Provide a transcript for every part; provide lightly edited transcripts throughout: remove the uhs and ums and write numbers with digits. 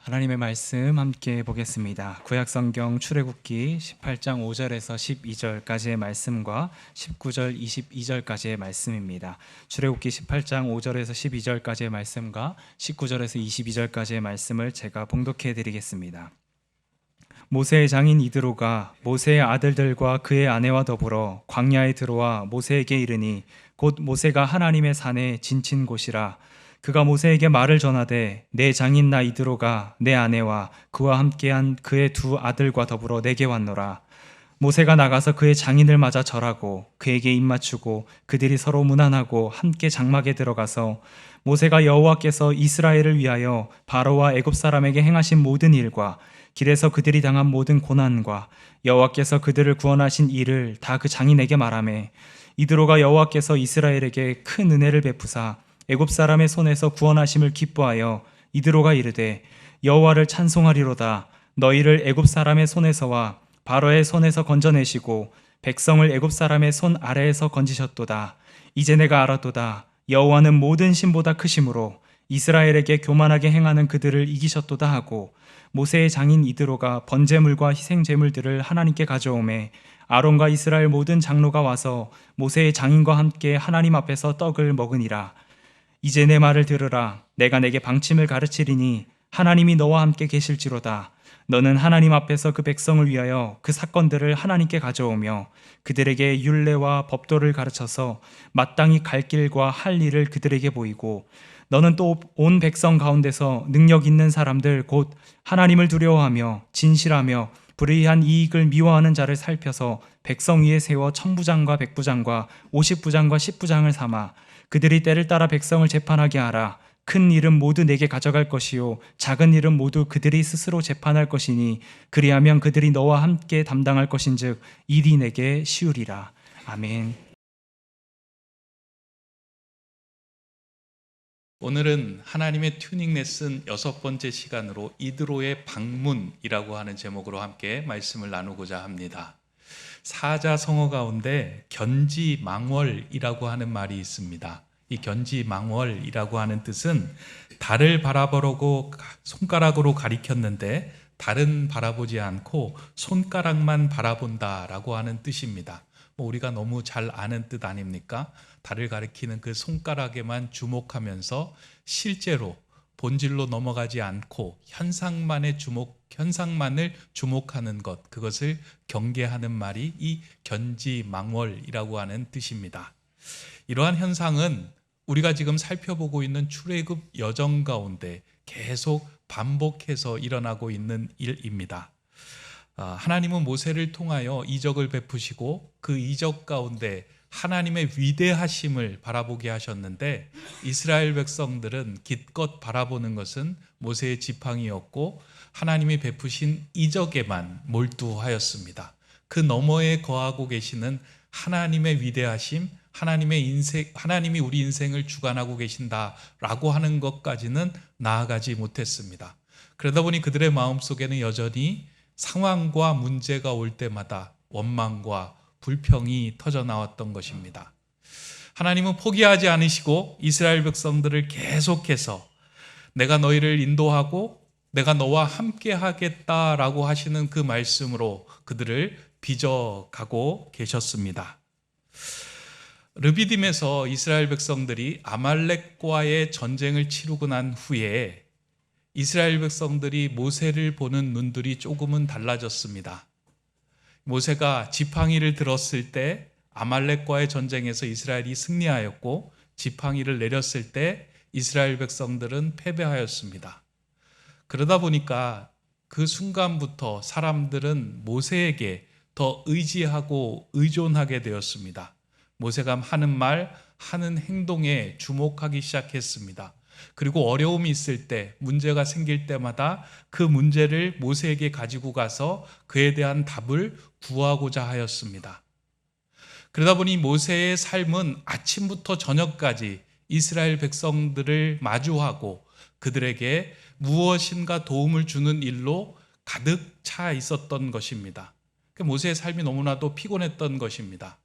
하나님의 말씀 함께 보겠습니다. 구약성경 출애굽기 18장 5절에서 12절까지의 말씀과 19절, 22절까지의 말씀입니다. 출애굽기 18장 5절에서 12절까지의 말씀과 19절에서 22절까지의 말씀을 제가 봉독해 드리겠습니다. 모세의 장인 이드로가 모세의 아들들과 그의 아내와 더불어 광야에 들어와 모세에게 이르니 곧 모세가 하나님의 산에 진친 곳이라. 그가 모세에게 말을 전하되 내 장인 나 이드로가 내 아내와 그와 함께한 그의 두 아들과 더불어 내게 왔노라. 모세가 나가서 그의 장인을 맞아 절하고 그에게 입맞추고 그들이 서로 문안하고 함께 장막에 들어가서 모세가 여호와께서 이스라엘을 위하여 바로와 애굽 사람에게 행하신 모든 일과 길에서 그들이 당한 모든 고난과 여호와께서 그들을 구원하신 일을 다 그 장인에게 말하매 이드로가 여호와께서 이스라엘에게 큰 은혜를 베푸사 애굽 사람의 손에서 구원하심을 기뻐하여 이드로가 이르되 여호와를 찬송하리로다. 너희를 애굽 사람의 손에서와 바로의 손에서 건져내시고 백성을 애굽 사람의 손 아래에서 건지셨도다. 이제 내가 알았도다. 여호와는 모든 신보다 크심으로 이스라엘에게 교만하게 행하는 그들을 이기셨도다 하고 모세의 장인 이드로가 번제물과 희생제물들을 하나님께 가져오매 아론과 이스라엘 모든 장로가 와서 모세의 장인과 함께 하나님 앞에서 떡을 먹으니라. 이제 내 말을 들으라. 내가 내게 방침을 가르치리니 하나님이 너와 함께 계실지로다. 너는 하나님 앞에서 그 백성을 위하여 그 사건들을 하나님께 가져오며 그들에게 율례와 법도를 가르쳐서 마땅히 갈 길과 할 일을 그들에게 보이고 너는 또 온 백성 가운데서 능력 있는 사람들 곧 하나님을 두려워하며 진실하며 불의한 이익을 미워하는 자를 살펴서 백성 위에 세워 천부장과 백부장과 50부장과 10부장을 삼아 그들이 때를 따라 백성을 재판하게 하라. 큰 일은 모두 내게 가져갈 것이요 작은 일은 모두 그들이 스스로 재판할 것이니 그리하면 그들이 너와 함께 담당할 것인즉 일이 내게 쉬우리라. 아멘. 오늘은 하나님의 튜닝 레슨 6번째 시간으로 이드로의 방문이라고 하는 제목으로 함께 말씀을 나누고자 합니다. 사자성어 가운데 견지망월이라고 하는 말이 있습니다. 이 견지망월이라고 하는 뜻은 달을 바라보려고 손가락으로 가리켰는데 달은 바라보지 않고 손가락만 바라본다라고 하는 뜻입니다. 우리가 너무 잘 아는 뜻 아닙니까? 달을 가리키는 그 손가락에만 주목하면서 실제로 본질로 넘어가지 않고 현상만을 주목하는 것, 그것을 경계하는 말이 이 견지망월이라고 하는 뜻입니다. 이러한 현상은 우리가 지금 살펴보고 있는 출애굽 여정 가운데 계속 반복해서 일어나고 있는 일입니다. 하나님은 모세를 통하여 이적을 베푸시고 그 이적 가운데 하나님의 위대하심을 바라보게 하셨는데 이스라엘 백성들은 기껏 바라보는 것은 모세의 지팡이였고 하나님이 베푸신 이적에만 몰두하였습니다. 그 너머에 거하고 계시는 하나님의 위대하심, 하나님이 우리 인생을 주관하고 계신다라고 하는 것까지는 나아가지 못했습니다. 그러다 보니 그들의 마음속에는 여전히 상황과 문제가 올 때마다 원망과 불평이 터져 나왔던 것입니다. 하나님은 포기하지 않으시고 이스라엘 백성들을 계속해서 내가 너희를 인도하고 내가 너와 함께 하겠다라고 하시는 그 말씀으로 그들을 빚어가고 계셨습니다. 르비딤에서 이스라엘 백성들이 아말렉과의 전쟁을 치르고 난 후에 이스라엘 백성들이 모세를 보는 눈들이 조금은 달라졌습니다. 모세가 지팡이를 들었을 때 아말렉과의 전쟁에서 이스라엘이 승리하였고 지팡이를 내렸을 때 이스라엘 백성들은 패배하였습니다. 그러다 보니까 그 순간부터 사람들은 모세에게 더 의지하고 의존하게 되었습니다. 모세가 하는 말, 하는 행동에 주목하기 시작했습니다. 그리고 어려움이 있을 때, 문제가 생길 때마다 그 문제를 모세에게 가지고 가서 그에 대한 답을 구하고자 하였습니다. 그러다 보니 모세의 삶은 아침부터 저녁까지 이스라엘 백성들을 마주하고 그들에게 무엇인가 도움을 주는 일로 가득 차 있었던 것입니다. 모세의 삶이 너무나도 피곤했던 것입니다.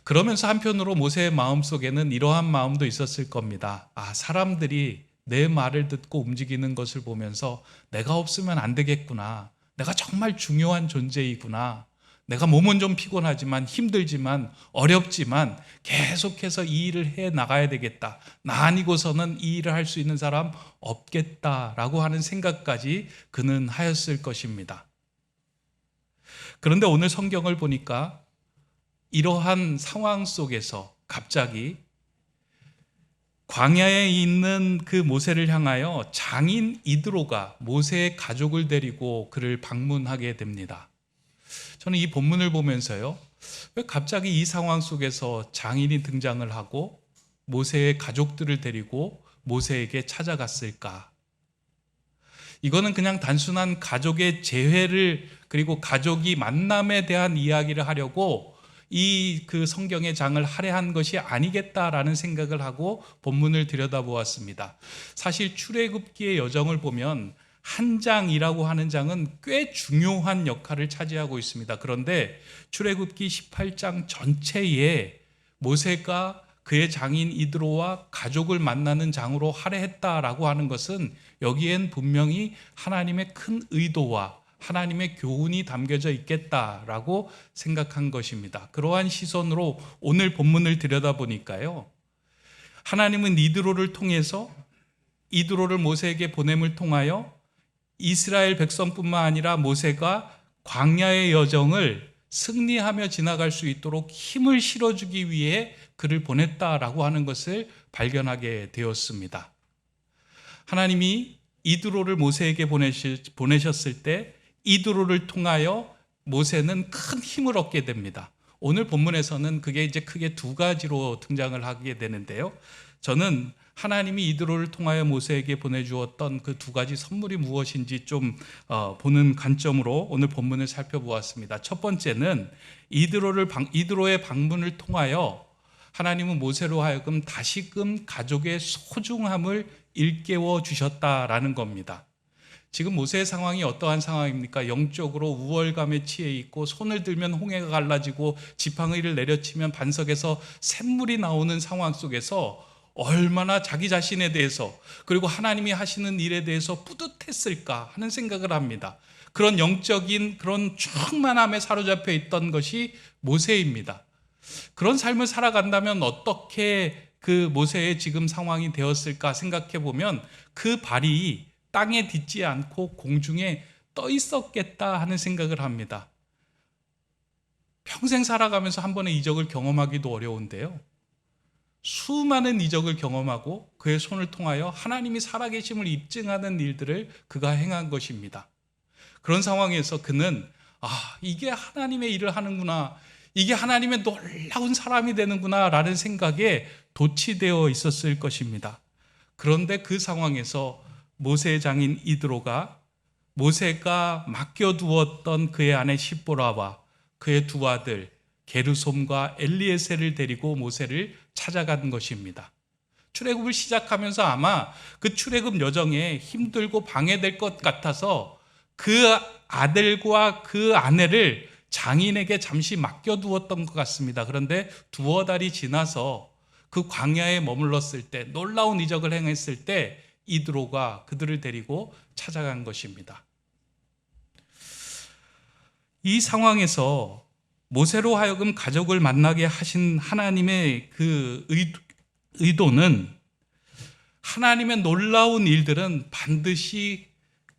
그러면서 한편으로 모세의 마음속에는 이러한 마음도 있었을 겁니다. 사람들이 내 말을 듣고 움직이는 것을 보면서 내가 없으면 안 되겠구나. 내가 정말 중요한 존재이구나. 내가 몸은 좀 피곤하지만 힘들지만 어렵지만 계속해서 이 일을 해 나가야 되겠다. 나 아니고서는 이 일을 할 수 있는 사람 없겠다라고 하는 생각까지 그는 하였을 것입니다. 그런데 오늘 성경을 보니까 이러한 상황 속에서 갑자기 광야에 있는 그 모세를 향하여 장인 이드로가 모세의 가족을 데리고 그를 방문하게 됩니다. 저는 이 본문을 보면서요, 왜 갑자기 이 상황 속에서 장인이 등장을 하고 모세의 가족들을 데리고 모세에게 찾아갔을까? 이거는 그냥 단순한 가족의 재회를, 그리고 가족이 만남에 대한 이야기를 하려고 이 그 성경의 장을 할애한 것이 아니겠다라는 생각을 하고 본문을 들여다보았습니다. 사실 출애굽기의 여정을 보면 한 장이라고 하는 장은 꽤 중요한 역할을 차지하고 있습니다. 그런데 출애굽기 18장 전체에 모세가 그의 장인 이드로와 가족을 만나는 장으로 할애했다라고 하는 것은 여기엔 분명히 하나님의 큰 의도와 하나님의 교훈이 담겨져 있겠다라고 생각한 것입니다. 그러한 시선으로 오늘 본문을 들여다보니까요, 하나님은 이드로를 통해서, 이드로를 모세에게 보냄을 통하여 이스라엘 백성뿐만 아니라 모세가 광야의 여정을 승리하며 지나갈 수 있도록 힘을 실어주기 위해 그를 보냈다라고 하는 것을 발견하게 되었습니다. 하나님이 이드로를 모세에게 보내셨을 때 이드로를 통하여 모세는 큰 힘을 얻게 됩니다. 오늘 본문에서는 그게 이제 크게 두 가지로 등장을 하게 되는데요. 저는 하나님이 이드로를 통하여 모세에게 보내주었던 그 두 가지 선물이 무엇인지 좀 보는 관점으로 오늘 본문을 살펴보았습니다. 첫 번째는 이드로의 방문을 통하여 하나님은 모세로 하여금 다시금 가족의 소중함을 일깨워 주셨다라는 겁니다. 지금 모세의 상황이 어떠한 상황입니까? 영적으로 우월감에 취해 있고 손을 들면 홍해가 갈라지고 지팡이를 내려치면 반석에서 샘물이 나오는 상황 속에서 얼마나 자기 자신에 대해서 그리고 하나님이 하시는 일에 대해서 뿌듯했을까 하는 생각을 합니다. 그런 영적인 그런 충만함에 사로잡혀 있던 것이 모세입니다. 그런 삶을 살아간다면 어떻게 그 모세의 지금 상황이 되었을까 생각해 보면 그 발이 땅에 딛지 않고 공중에 떠 있었겠다 하는 생각을 합니다. 평생 살아가면서 한 번의 이적을 경험하기도 어려운데요, 수많은 이적을 경험하고 그의 손을 통하여 하나님이 살아계심을 입증하는 일들을 그가 행한 것입니다. 그런 상황에서 그는 이게 하나님의 일을 하는구나, 이게 하나님의 놀라운 사람이 되는구나 라는 생각에 도취되어 있었을 것입니다. 그런데 그 상황에서 모세의 장인 이드로가 모세가 맡겨두었던 그의 아내 십보라와 그의 두 아들 게르솜과 엘리에셀을 데리고 모세를 찾아간 것입니다. 출애굽을 시작하면서 아마 그 출애굽 여정에 힘들고 방해될 것 같아서 그 아들과 그 아내를 장인에게 잠시 맡겨두었던 것 같습니다. 그런데 두어 달이 지나서 그 광야에 머물렀을 때, 놀라운 이적을 행했을 때 이드로가 그들을 데리고 찾아간 것입니다. 이 상황에서 모세로 하여금 가족을 만나게 하신 하나님의 그 의도는, 하나님의 놀라운 일들은 반드시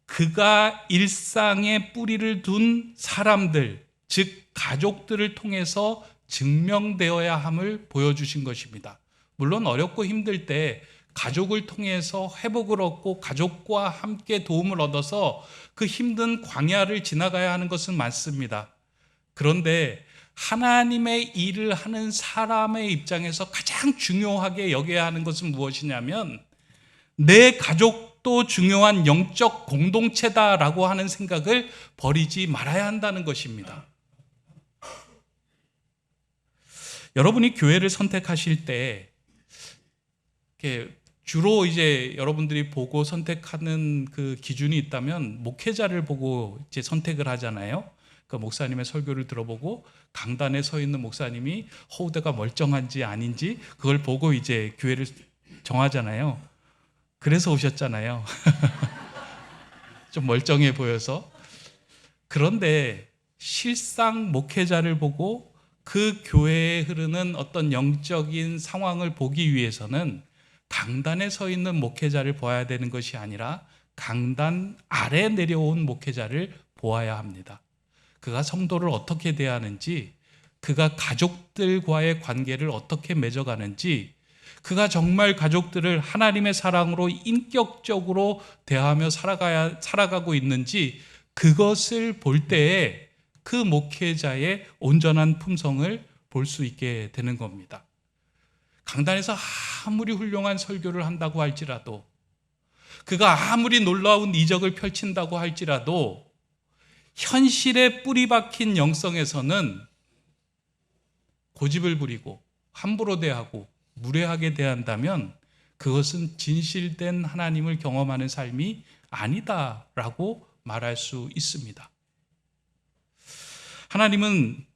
그가 일상에 뿌리를 둔 사람들, 즉 가족들을 통해서 증명되어야 함을 보여주신 것입니다. 물론 어렵고 힘들 때 가족을 통해서 회복을 얻고 가족과 함께 도움을 얻어서 그 힘든 광야를 지나가야 하는 것은 맞습니다. 그런데 하나님의 일을 하는 사람의 입장에서 가장 중요하게 여겨야 하는 것은 무엇이냐면, 내 가족도 중요한 영적 공동체다라고 하는 생각을 버리지 말아야 한다는 것입니다. 여러분이 교회를 선택하실 때 주로 이제 여러분들이 보고 선택하는 그 기준이 있다면 목회자를 보고 이제 선택을 하잖아요. 그 목사님의 설교를 들어보고 강단에 서 있는 목사님이 허우대가 멀쩡한지 아닌지 그걸 보고 이제 교회를 정하잖아요. 그래서 오셨잖아요. 좀 멀쩡해 보여서. 그런데 실상 목회자를 보고 그 교회에 흐르는 어떤 영적인 상황을 보기 위해서는 강단에 서 있는 목회자를 보아야 되는 것이 아니라 강단 아래 내려온 목회자를 보아야 합니다. 그가 성도를 어떻게 대하는지, 그가 가족들과의 관계를 어떻게 맺어가는지, 그가 정말 가족들을 하나님의 사랑으로 인격적으로 대하며 살아가고 있는지, 그것을 볼 때에 그 목회자의 온전한 품성을 볼 수 있게 되는 겁니다. 강단에서 아무리 훌륭한 설교를 한다고 할지라도, 그가 아무리 놀라운 이적을 펼친다고 할지라도 현실에 뿌리 박힌 영성에서는 고집을 부리고 함부로 대하고 무례하게 대한다면 그것은 진실된 하나님을 경험하는 삶이 아니다라고 말할 수 있습니다. 하나님은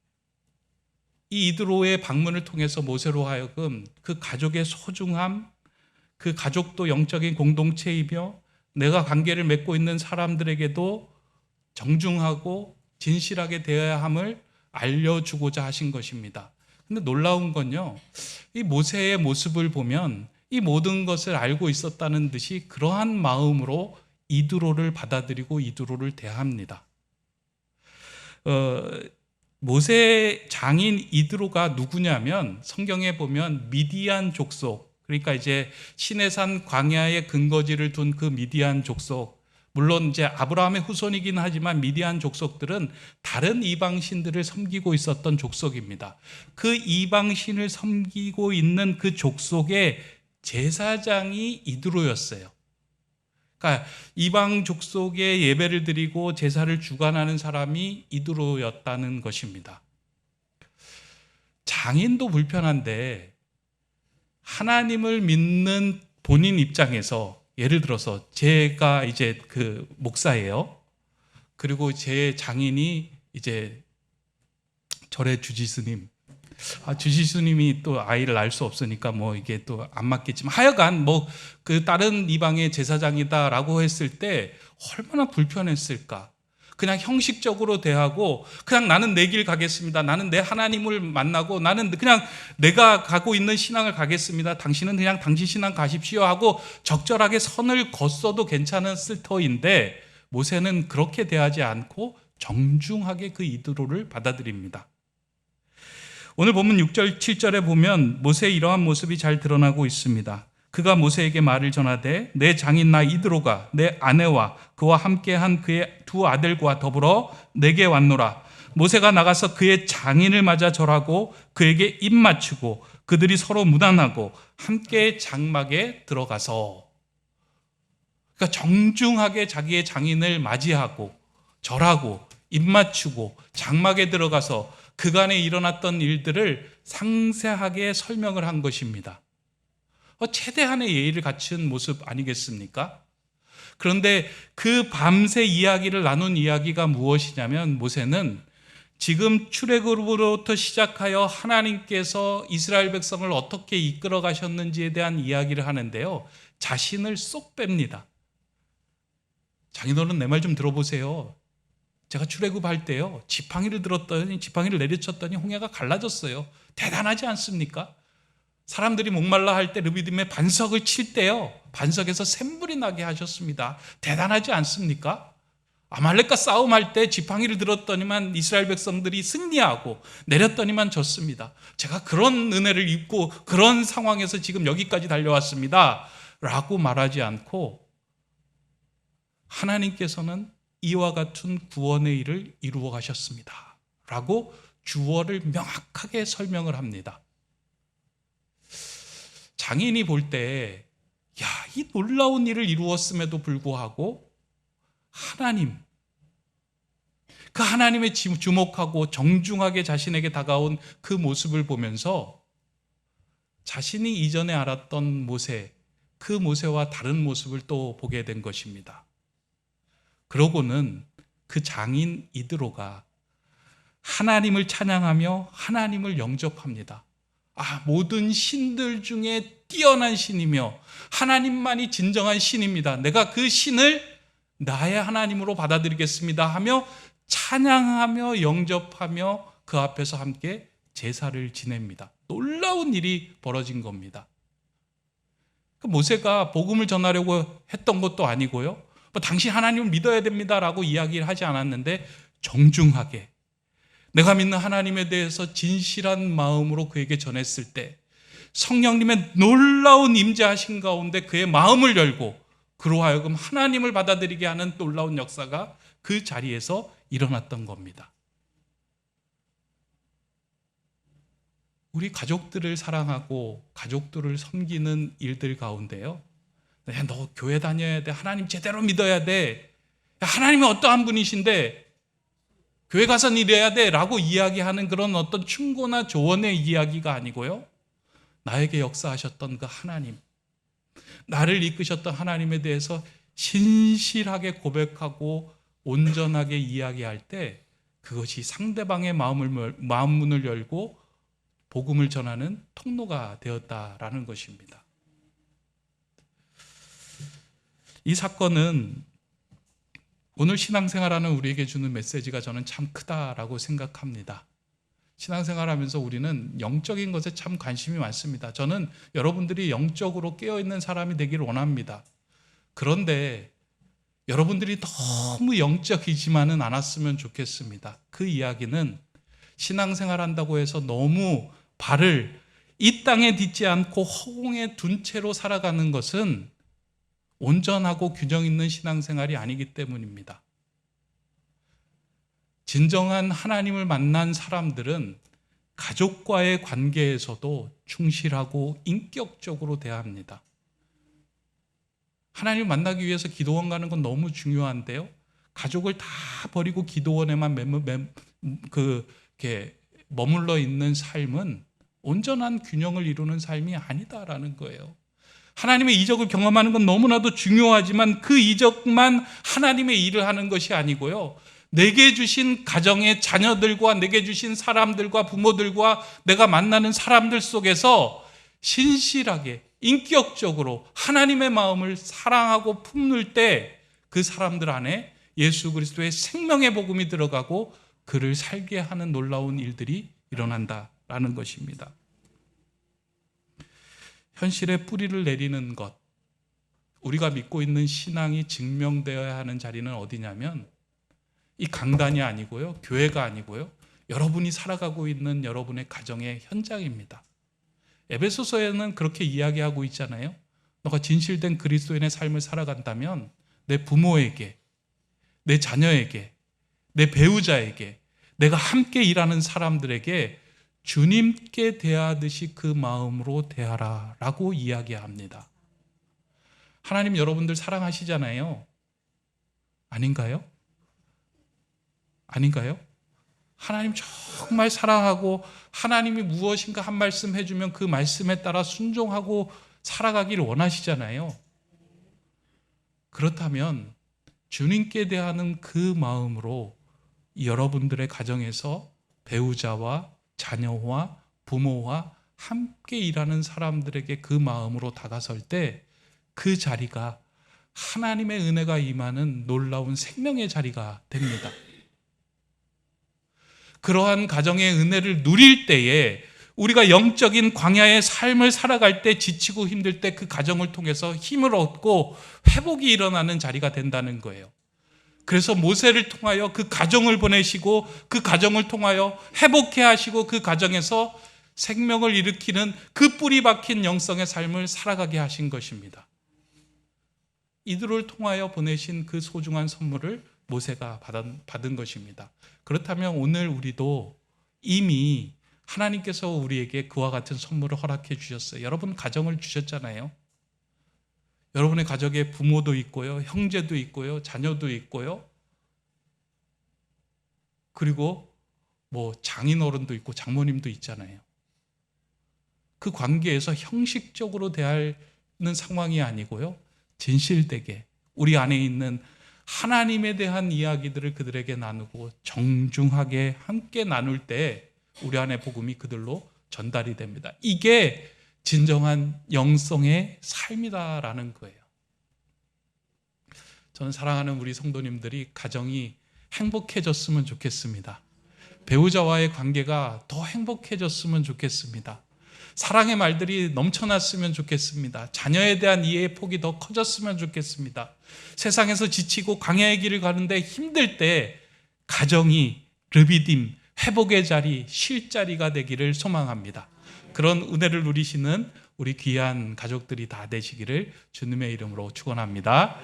이 이드로의 방문을 통해서 모세로 하여금 그 가족의 소중함, 그 가족도 영적인 공동체이며 내가 관계를 맺고 있는 사람들에게도 정중하고 진실하게 대해야 함을 알려주고자 하신 것입니다. 근데 놀라운 건요, 이 모세의 모습을 보면 이 모든 것을 알고 있었다는 듯이 그러한 마음으로 이드로를 받아들이고 이드로를 대합니다. 모세 장인 이드로가 누구냐면 성경에 보면 미디안 족속, 그러니까 이제 시내산 광야에 근거지를 둔 그 미디안 족속, 물론 이제 아브라함의 후손이긴 하지만 미디안 족속들은 다른 이방신들을 섬기고 있었던 족속입니다. 그 이방신을 섬기고 있는 그 족속의 제사장이 이드로였어요. 그러니까 이방 족속의 예배를 드리고 제사를 주관하는 사람이 이드로였다는 것입니다. 장인도 불편한데 하나님을 믿는 본인 입장에서, 예를 들어서 제가 이제 그 목사예요. 그리고 제 장인이 이제 절의 주지스님, 주지스님이 또 아이를 낳을 수 없으니까 뭐 이게 또 안 맞겠지만 하여간 뭐 그 다른 이방의 제사장이다라고 했을 때 얼마나 불편했을까. 그냥 형식적으로 대하고 그냥 나는 내 길 가겠습니다. 나는 내 하나님을 만나고 나는 그냥 내가 가고 있는 신앙을 가겠습니다. 당신은 그냥 당신 신앙 가십시오 하고 적절하게 선을 걷어도 괜찮았을 터인데 모세는 그렇게 대하지 않고 정중하게 그 이드로를 받아들입니다. 오늘 본문 6절 7절에 보면 모세의 이러한 모습이 잘 드러나고 있습니다. 그가 모세에게 말을 전하되 내 장인 나 이드로가 내 아내와 그와 함께한 그의 두 아들과 더불어 내게 왔노라. 모세가 나가서 그의 장인을 맞아 절하고 그에게 입 맞추고 그들이 서로 무난하고 함께 장막에 들어가서, 그러니까 정중하게 자기의 장인을 맞이하고 절하고 입 맞추고 장막에 들어가서 그간에 일어났던 일들을 상세하게 설명을 한 것입니다. 최대한의 예의를 갖춘 모습 아니겠습니까? 그런데 그 밤새 이야기를 나눈 이야기가 무엇이냐면 모세는 지금 출애굽으로부터 시작하여 하나님께서 이스라엘 백성을 어떻게 이끌어 가셨는지에 대한 이야기를 하는데요, 자신을 쏙 뺍니다. 장인어른 내 말 좀 들어보세요. 제가 출애굽할 때요, 지팡이를 들었더니 지팡이를 내리쳤더니 홍해가 갈라졌어요. 대단하지 않습니까? 사람들이 목말라 할 때 르비딤의 반석을 칠 때요, 반석에서 샘물이 나게 하셨습니다. 대단하지 않습니까? 아말렉과 싸움할 때 지팡이를 들었더니만 이스라엘 백성들이 승리하고 내렸더니만 졌습니다. 제가 그런 은혜를 입고 그런 상황에서 지금 여기까지 달려왔습니다 라고 말하지 않고 하나님께서는 이와 같은 구원의 일을 이루어 가셨습니다 라고 주어를 명확하게 설명을 합니다. 장인이 볼 때, 야, 이 놀라운 일을 이루었음에도 불구하고 하나님, 그 하나님의 주목하고 정중하게 자신에게 다가온 그 모습을 보면서 자신이 이전에 알았던 모세, 그 모세와 다른 모습을 또 보게 된 것입니다. 그러고는 그 장인 이드로가 하나님을 찬양하며 하나님을 영접합니다. 모든 신들 중에 뛰어난 신이며 하나님만이 진정한 신입니다. 내가 그 신을 나의 하나님으로 받아들이겠습니다 하며 찬양하며 영접하며 그 앞에서 함께 제사를 지냅니다. 놀라운 일이 벌어진 겁니다. 모세가 복음을 전하려고 했던 것도 아니고요, 당신 하나님을 믿어야 됩니다라고 이야기를 하지 않았는데 정중하게 내가 믿는 하나님에 대해서 진실한 마음으로 그에게 전했을 때 성령님의 놀라운 임재하신 가운데 그의 마음을 열고 그로 하여금 하나님을 받아들이게 하는 놀라운 역사가 그 자리에서 일어났던 겁니다. 우리 가족들을 사랑하고 가족들을 섬기는 일들 가운데요, 야, 너 교회 다녀야 돼, 하나님 제대로 믿어야 돼, 야, 하나님은 어떠한 분이신데 교회 가서 이래야 돼 라고 이야기하는 그런 어떤 충고나 조언의 이야기가 아니고요, 나에게 역사하셨던 그 하나님, 나를 이끄셨던 하나님에 대해서 신실하게 고백하고 온전하게 이야기할 때 그것이 상대방의 마음문을 열고 복음을 전하는 통로가 되었다라는 것입니다. 이 사건은 오늘 신앙생활하는 우리에게 주는 메시지가 저는 참 크다라고 생각합니다. 신앙생활하면서 우리는 영적인 것에 참 관심이 많습니다. 저는 여러분들이 영적으로 깨어있는 사람이 되기를 원합니다. 그런데 여러분들이 너무 영적이지만은 않았으면 좋겠습니다. 그 이야기는 신앙생활한다고 해서 너무 발을 이 땅에 딛지 않고 허공에 둔 채로 살아가는 것은 온전하고 균형 있는 신앙생활이 아니기 때문입니다. 진정한 하나님을 만난 사람들은 가족과의 관계에서도 충실하고 인격적으로 대합니다. 하나님을 만나기 위해서 기도원 가는 건 너무 중요한데요, 가족을 다 버리고 기도원에만 머물러 있는 삶은 온전한 균형을 이루는 삶이 아니다라는 거예요. 하나님의 이적을 경험하는 건 너무나도 중요하지만 그 이적만 하나님의 일을 하는 것이 아니고요, 내게 주신 가정의 자녀들과 내게 주신 사람들과 부모들과 내가 만나는 사람들 속에서 신실하게 인격적으로 하나님의 마음을 사랑하고 품을 때 그 사람들 안에 예수 그리스도의 생명의 복음이 들어가고 그를 살게 하는 놀라운 일들이 일어난다라는 것입니다. 현실에 뿌리를 내리는 것, 우리가 믿고 있는 신앙이 증명되어야 하는 자리는 어디냐면 이 강단이 아니고요, 교회가 아니고요, 여러분이 살아가고 있는 여러분의 가정의 현장입니다. 에베소서에는 그렇게 이야기하고 있잖아요. 너가 진실된 그리스도인의 삶을 살아간다면 내 부모에게, 내 자녀에게, 내 배우자에게, 내가 함께 일하는 사람들에게 주님께 대하듯이 그 마음으로 대하라 라고 이야기합니다. 하나님 여러분들 사랑하시잖아요. 아닌가요? 아닌가요? 하나님 정말 사랑하고 하나님이 무엇인가 한 말씀 해주면 그 말씀에 따라 순종하고 살아가기를 원하시잖아요. 그렇다면 주님께 대하는 그 마음으로 여러분들의 가정에서 배우자와 자녀와 부모와 함께 일하는 사람들에게 그 마음으로 다가설 때 그 자리가 하나님의 은혜가 임하는 놀라운 생명의 자리가 됩니다. 그러한 가정의 은혜를 누릴 때에 우리가 영적인 광야의 삶을 살아갈 때 지치고 힘들 때 그 가정을 통해서 힘을 얻고 회복이 일어나는 자리가 된다는 거예요. 그래서 모세를 통하여 그 가정을 보내시고 그 가정을 통하여 회복해 하시고 그 가정에서 생명을 일으키는 그 뿌리 박힌 영성의 삶을 살아가게 하신 것입니다. 이들을 통하여 보내신 그 소중한 선물을 모세가 받은 것입니다. 그렇다면 오늘 우리도 이미 하나님께서 우리에게 그와 같은 선물을 허락해 주셨어요. 여러분 가정을 주셨잖아요. 여러분의 가족에 부모도 있고요, 형제도 있고요, 자녀도 있고요, 그리고 장인어른도 있고 장모님도 있잖아요. 그 관계에서 형식적으로 대하는 상황이 아니고요, 진실되게 우리 안에 있는 하나님에 대한 이야기들을 그들에게 나누고 정중하게 함께 나눌 때 우리 안에 복음이 그들로 전달이 됩니다. 이게 진정한 영성의 삶이다라는 거예요. 저는 사랑하는 우리 성도님들이 가정이 행복해졌으면 좋겠습니다. 배우자와의 관계가 더 행복해졌으면 좋겠습니다. 사랑의 말들이 넘쳐났으면 좋겠습니다. 자녀에 대한 이해의 폭이 더 커졌으면 좋겠습니다. 세상에서 지치고 광야의 길을 가는데 힘들 때 가정이 르비딤, 회복의 자리, 쉴 자리가 되기를 소망합니다. 그런 은혜를 누리시는 우리 귀한 가족들이 다 되시기를 주님의 이름으로 축원합니다.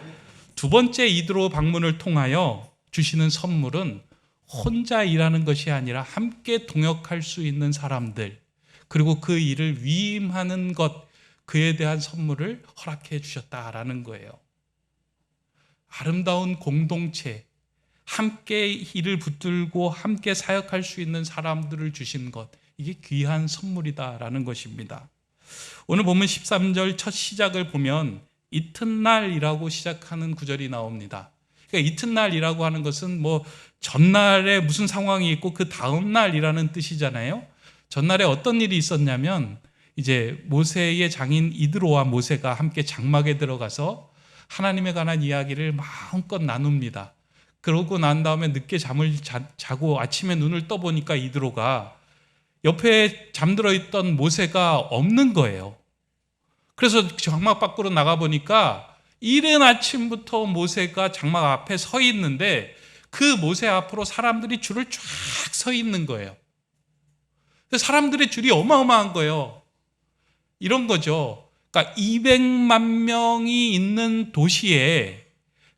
두 번째 이드로 방문을 통하여 주시는 선물은 혼자 일하는 것이 아니라 함께 동역할 수 있는 사람들, 그리고 그 일을 위임하는 것, 그에 대한 선물을 허락해 주셨다라는 거예요. 아름다운 공동체, 함께 일을 붙들고 함께 사역할 수 있는 사람들을 주신 것, 이게 귀한 선물이다라는 것입니다. 오늘 본문 13절 첫 시작을 보면 이튿날이라고 시작하는 구절이 나옵니다. 그러니까 이튿날이라고 하는 것은 뭐 전날에 무슨 상황이 있고 그 다음 날이라는 뜻이잖아요. 전날에 어떤 일이 있었냐면 이제 모세의 장인 이드로와 모세가 함께 장막에 들어가서 하나님에 관한 이야기를 마음껏 나눕니다. 그러고 난 다음에 늦게 잠을 자고 아침에 눈을 떠보니까 이드로가 옆에 잠들어 있던 모세가 없는 거예요. 그래서 장막 밖으로 나가보니까 이른 아침부터 모세가 장막 앞에 서 있는데 그 모세 앞으로 사람들이 줄을 쫙 서 있는 거예요. 사람들의 줄이 어마어마한 거예요. 이런 거죠. 그러니까 200만 명이 있는 도시에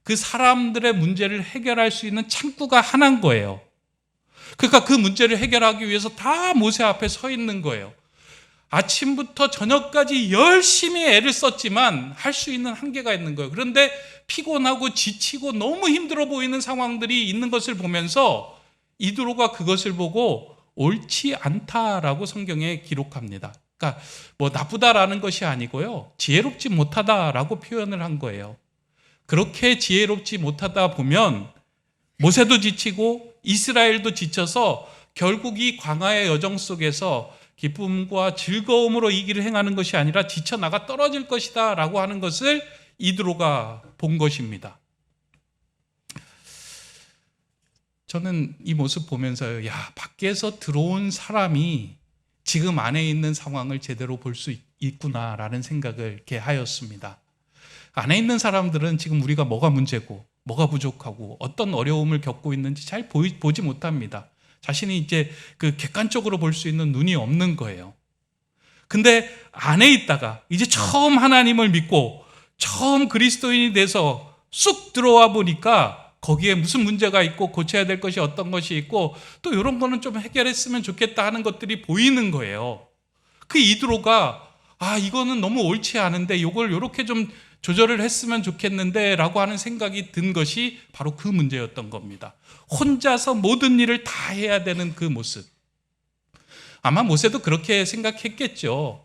그 사람들의 문제를 해결할 수 있는 창구가 하나인 거예요. 그러니까 그 문제를 해결하기 위해서 다 모세 앞에 서 있는 거예요. 아침부터 저녁까지 열심히 애를 썼지만 할 수 있는 한계가 있는 거예요. 그런데 피곤하고 지치고 너무 힘들어 보이는 상황들이 있는 것을 보면서 이드로가 그것을 보고 옳지 않다라고 성경에 기록합니다. 그러니까 뭐 나쁘다라는 것이 아니고요, 지혜롭지 못하다라고 표현을 한 거예요. 그렇게 지혜롭지 못하다 보면 모세도 지치고 이스라엘도 지쳐서 결국 이 광야의 여정 속에서 기쁨과 즐거움으로 이 길을 행하는 것이 아니라 지쳐나가 떨어질 것이다 라고 하는 것을 이드로가 본 것입니다. 저는 이 모습 보면서요, 야, 밖에서 들어온 사람이 지금 안에 있는 상황을 제대로 볼 수 있구나라는 생각을 이렇게 하였습니다. 안에 있는 사람들은 지금 우리가 뭐가 문제고 뭐가 부족하고 어떤 어려움을 겪고 있는지 잘 보지 못합니다. 자신이 이제 그 객관적으로 볼 수 있는 눈이 없는 거예요. 근데 안에 있다가 이제 처음 하나님을 믿고 처음 그리스도인이 돼서 쑥 들어와 보니까 거기에 무슨 문제가 있고 고쳐야 될 것이 어떤 것이 있고 또 이런 거는 좀 해결했으면 좋겠다 하는 것들이 보이는 거예요. 그 이드로가 이거는 너무 옳지 않은데 이걸 이렇게 좀 조절을 했으면 좋겠는데 라고 하는 생각이 든 것이 바로 그 문제였던 겁니다. 혼자서 모든 일을 다 해야 되는 그 모습. 아마 모세도 그렇게 생각했겠죠.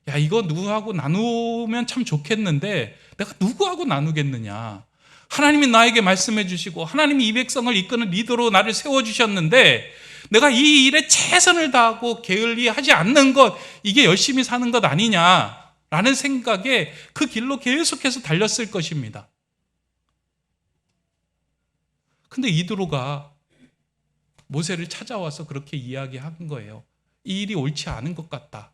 야, 이거 누구하고 나누면 참 좋겠는데 내가 누구하고 나누겠느냐. 하나님이 나에게 말씀해 주시고 하나님이 이 백성을 이끄는 리더로 나를 세워주셨는데 내가 이 일에 최선을 다하고 게을리 하지 않는 것, 이게 열심히 사는 것 아니냐라는 생각에 그 길로 계속해서 달렸을 것입니다. 근데 이드로가 모세를 찾아와서 그렇게 이야기한 거예요. 이 일이 옳지 않은 것 같다.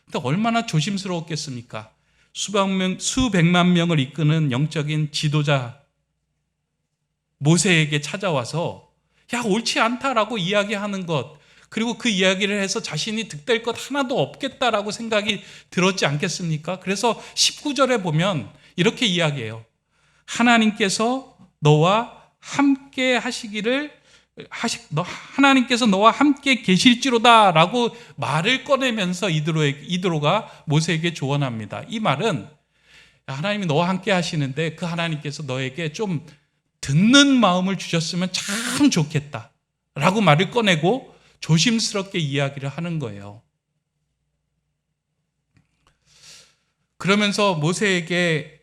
근데 얼마나 조심스러웠겠습니까? 수백만 명을 이끄는 영적인 지도자 모세에게 찾아와서 야, 옳지 않다라고 이야기하는 것, 그리고 그 이야기를 해서 자신이 득될 것 하나도 없겠다라고 생각이 들었지 않겠습니까? 그래서 19절에 보면 이렇게 이야기해요. 하나님께서 너와 함께 하나님께서 너와 함께 계실지로다 라고 말을 꺼내면서 이드로가 모세에게 조언합니다. 이 말은 하나님이 너와 함께 하시는데 그 하나님께서 너에게 좀 듣는 마음을 주셨으면 참 좋겠다 라고 말을 꺼내고 조심스럽게 이야기를 하는 거예요. 그러면서 모세에게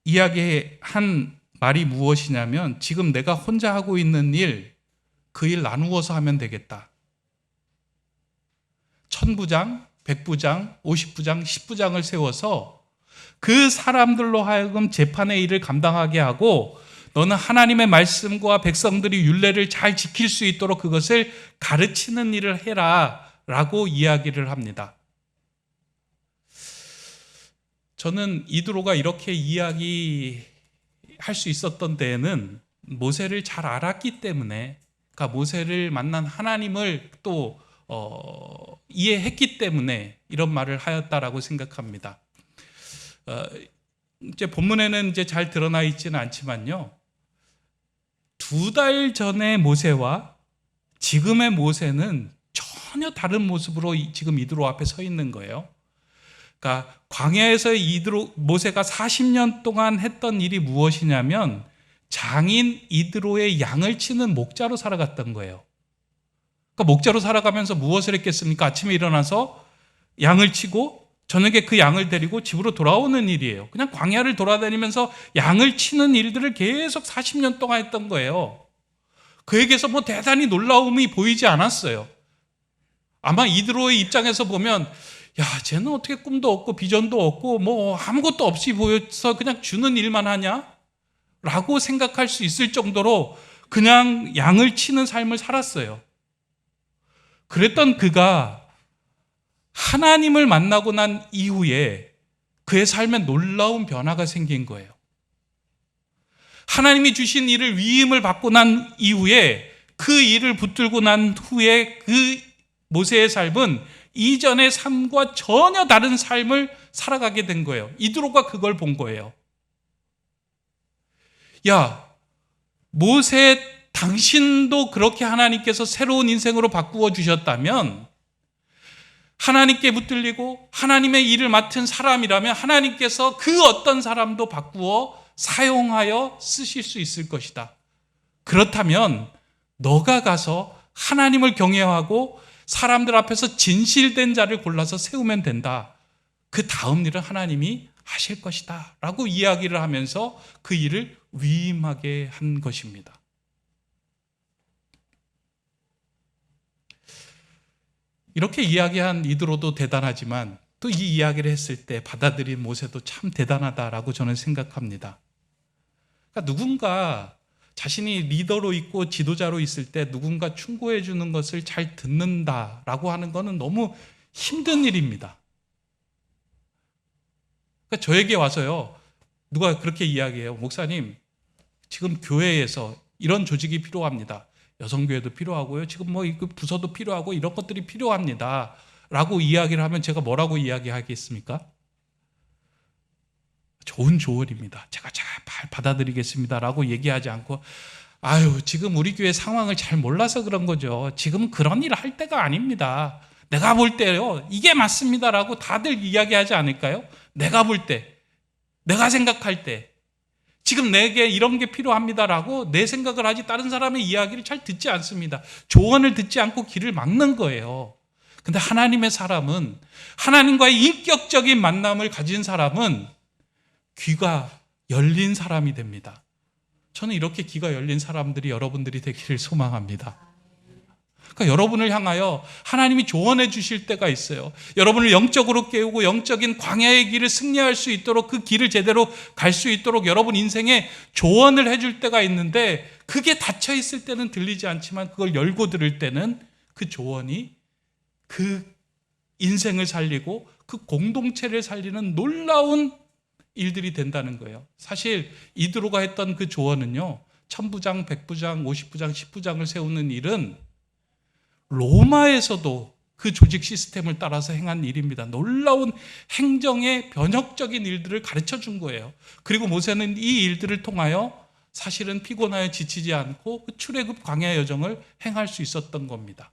이야기한 말이 무엇이냐면 지금 내가 혼자 하고 있는 일, 그 일 나누어서 하면 되겠다. 1000부장, 100부장, 50부장, 10부장을 세워서 그 사람들로 하여금 재판의 일을 감당하게 하고 너는 하나님의 말씀과 백성들이 율례를 잘 지킬 수 있도록 그것을 가르치는 일을 해라 라고 이야기를 합니다. 저는 이드로가 이렇게 이야기할 수 있었던 데에는 모세를 잘 알았기 때문에, 그러니까 모세를 만난 하나님을 또 이해했기 때문에 이런 말을 하였다라고 생각합니다. 이제 본문에는 이제 잘 드러나 있지는 않지만요, 2달 전의 모세와 지금의 모세는 전혀 다른 모습으로 지금 이드로 앞에 서 있는 거예요. 그러니까 광야에서의 모세가 40년 동안 했던 일이 무엇이냐면 장인 이드로의 양을 치는 목자로 살아갔던 거예요. 그러니까 목자로 살아가면서 무엇을 했겠습니까? 아침에 일어나서 양을 치고 저녁에 그 양을 데리고 집으로 돌아오는 일이에요. 그냥 광야를 돌아다니면서 양을 치는 일들을 계속 40년 동안 했던 거예요. 그에게서 뭐 대단히 놀라움이 보이지 않았어요. 아마 이드로의 입장에서 보면 야, 쟤는 어떻게 꿈도 없고 비전도 없고 뭐 아무것도 없이 보여서 그냥 주는 일만 하냐? 라고 생각할 수 있을 정도로 그냥 양을 치는 삶을 살았어요. 그랬던 그가 하나님을 만나고 난 이후에 그의 삶에 놀라운 변화가 생긴 거예요. 하나님이 주신 일을 위임을 받고 난 이후에 그 일을 붙들고 난 후에 그 모세의 삶은 이전의 삶과 전혀 다른 삶을 살아가게 된 거예요. 이드로가 그걸 본 거예요. 야, 모세 당신도 그렇게 하나님께서 새로운 인생으로 바꾸어 주셨다면, 하나님께 붙들리고 하나님의 일을 맡은 사람이라면 하나님께서 그 어떤 사람도 바꾸어 사용하여 쓰실 수 있을 것이다. 그렇다면 너가 가서 하나님을 경외하고 사람들 앞에서 진실된 자를 골라서 세우면 된다. 그 다음 일은 하나님이 하실 것이다 라고 이야기를 하면서 그 일을 위임하게 한 것입니다. 이렇게 이야기한 이드로도 대단하지만 또 이 이야기를 했을 때 받아들인 모세도 참 대단하다라고 저는 생각합니다. 그러니까 누군가 자신이 리더로 있고 지도자로 있을 때 누군가 충고해 주는 것을 잘 듣는다라고 하는 것은 너무 힘든 일입니다. 그러니까 저에게 와서요, 누가 그렇게 이야기해요. 목사님, 지금 교회에서 이런 조직이 필요합니다. 여성교회도 필요하고요. 지금 뭐 부서도 필요하고 이런 것들이 필요합니다. 라고 이야기를 하면 제가 뭐라고 이야기하겠습니까? 좋은 조언입니다. 제가 잘 받아들이겠습니다. 라고 얘기하지 않고, 아유, 지금 우리 교회 상황을 잘 몰라서 그런 거죠. 지금 그런 일을 할 때가 아닙니다. 내가 볼 때요, 이게 맞습니다. 라고 다들 이야기하지 않을까요? 내가 볼 때, 내가 생각할 때, 지금 내게 이런 게 필요합니다라고 내 생각을 하지 다른 사람의 이야기를 잘 듣지 않습니다. 조언을 듣지 않고 길을 막는 거예요. 근데 하나님의 사람은, 하나님과의 인격적인 만남을 가진 사람은 귀가 열린 사람이 됩니다. 저는 이렇게 귀가 열린 사람들이 여러분들이 되기를 소망합니다. 그러니까 여러분을 향하여 하나님이 조언해 주실 때가 있어요. 여러분을 영적으로 깨우고 영적인 광야의 길을 승리할 수 있도록, 그 길을 제대로 갈 수 있도록 여러분 인생에 조언을 해줄 때가 있는데, 그게 닫혀 있을 때는 들리지 않지만 그걸 열고 들을 때는 그 조언이 그 인생을 살리고 그 공동체를 살리는 놀라운 일들이 된다는 거예요. 사실 이드로가 했던 그 조언은요, 1000부장, 100부장, 50부장, 10부장을 세우는 일은 로마에서도 그 조직 시스템을 따라서 행한 일입니다. 놀라운 행정의 변혁적인 일들을 가르쳐 준 거예요. 그리고 모세는 이 일들을 통하여 사실은 피곤하여 지치지 않고 그 출애굽 광야 여정을 행할 수 있었던 겁니다.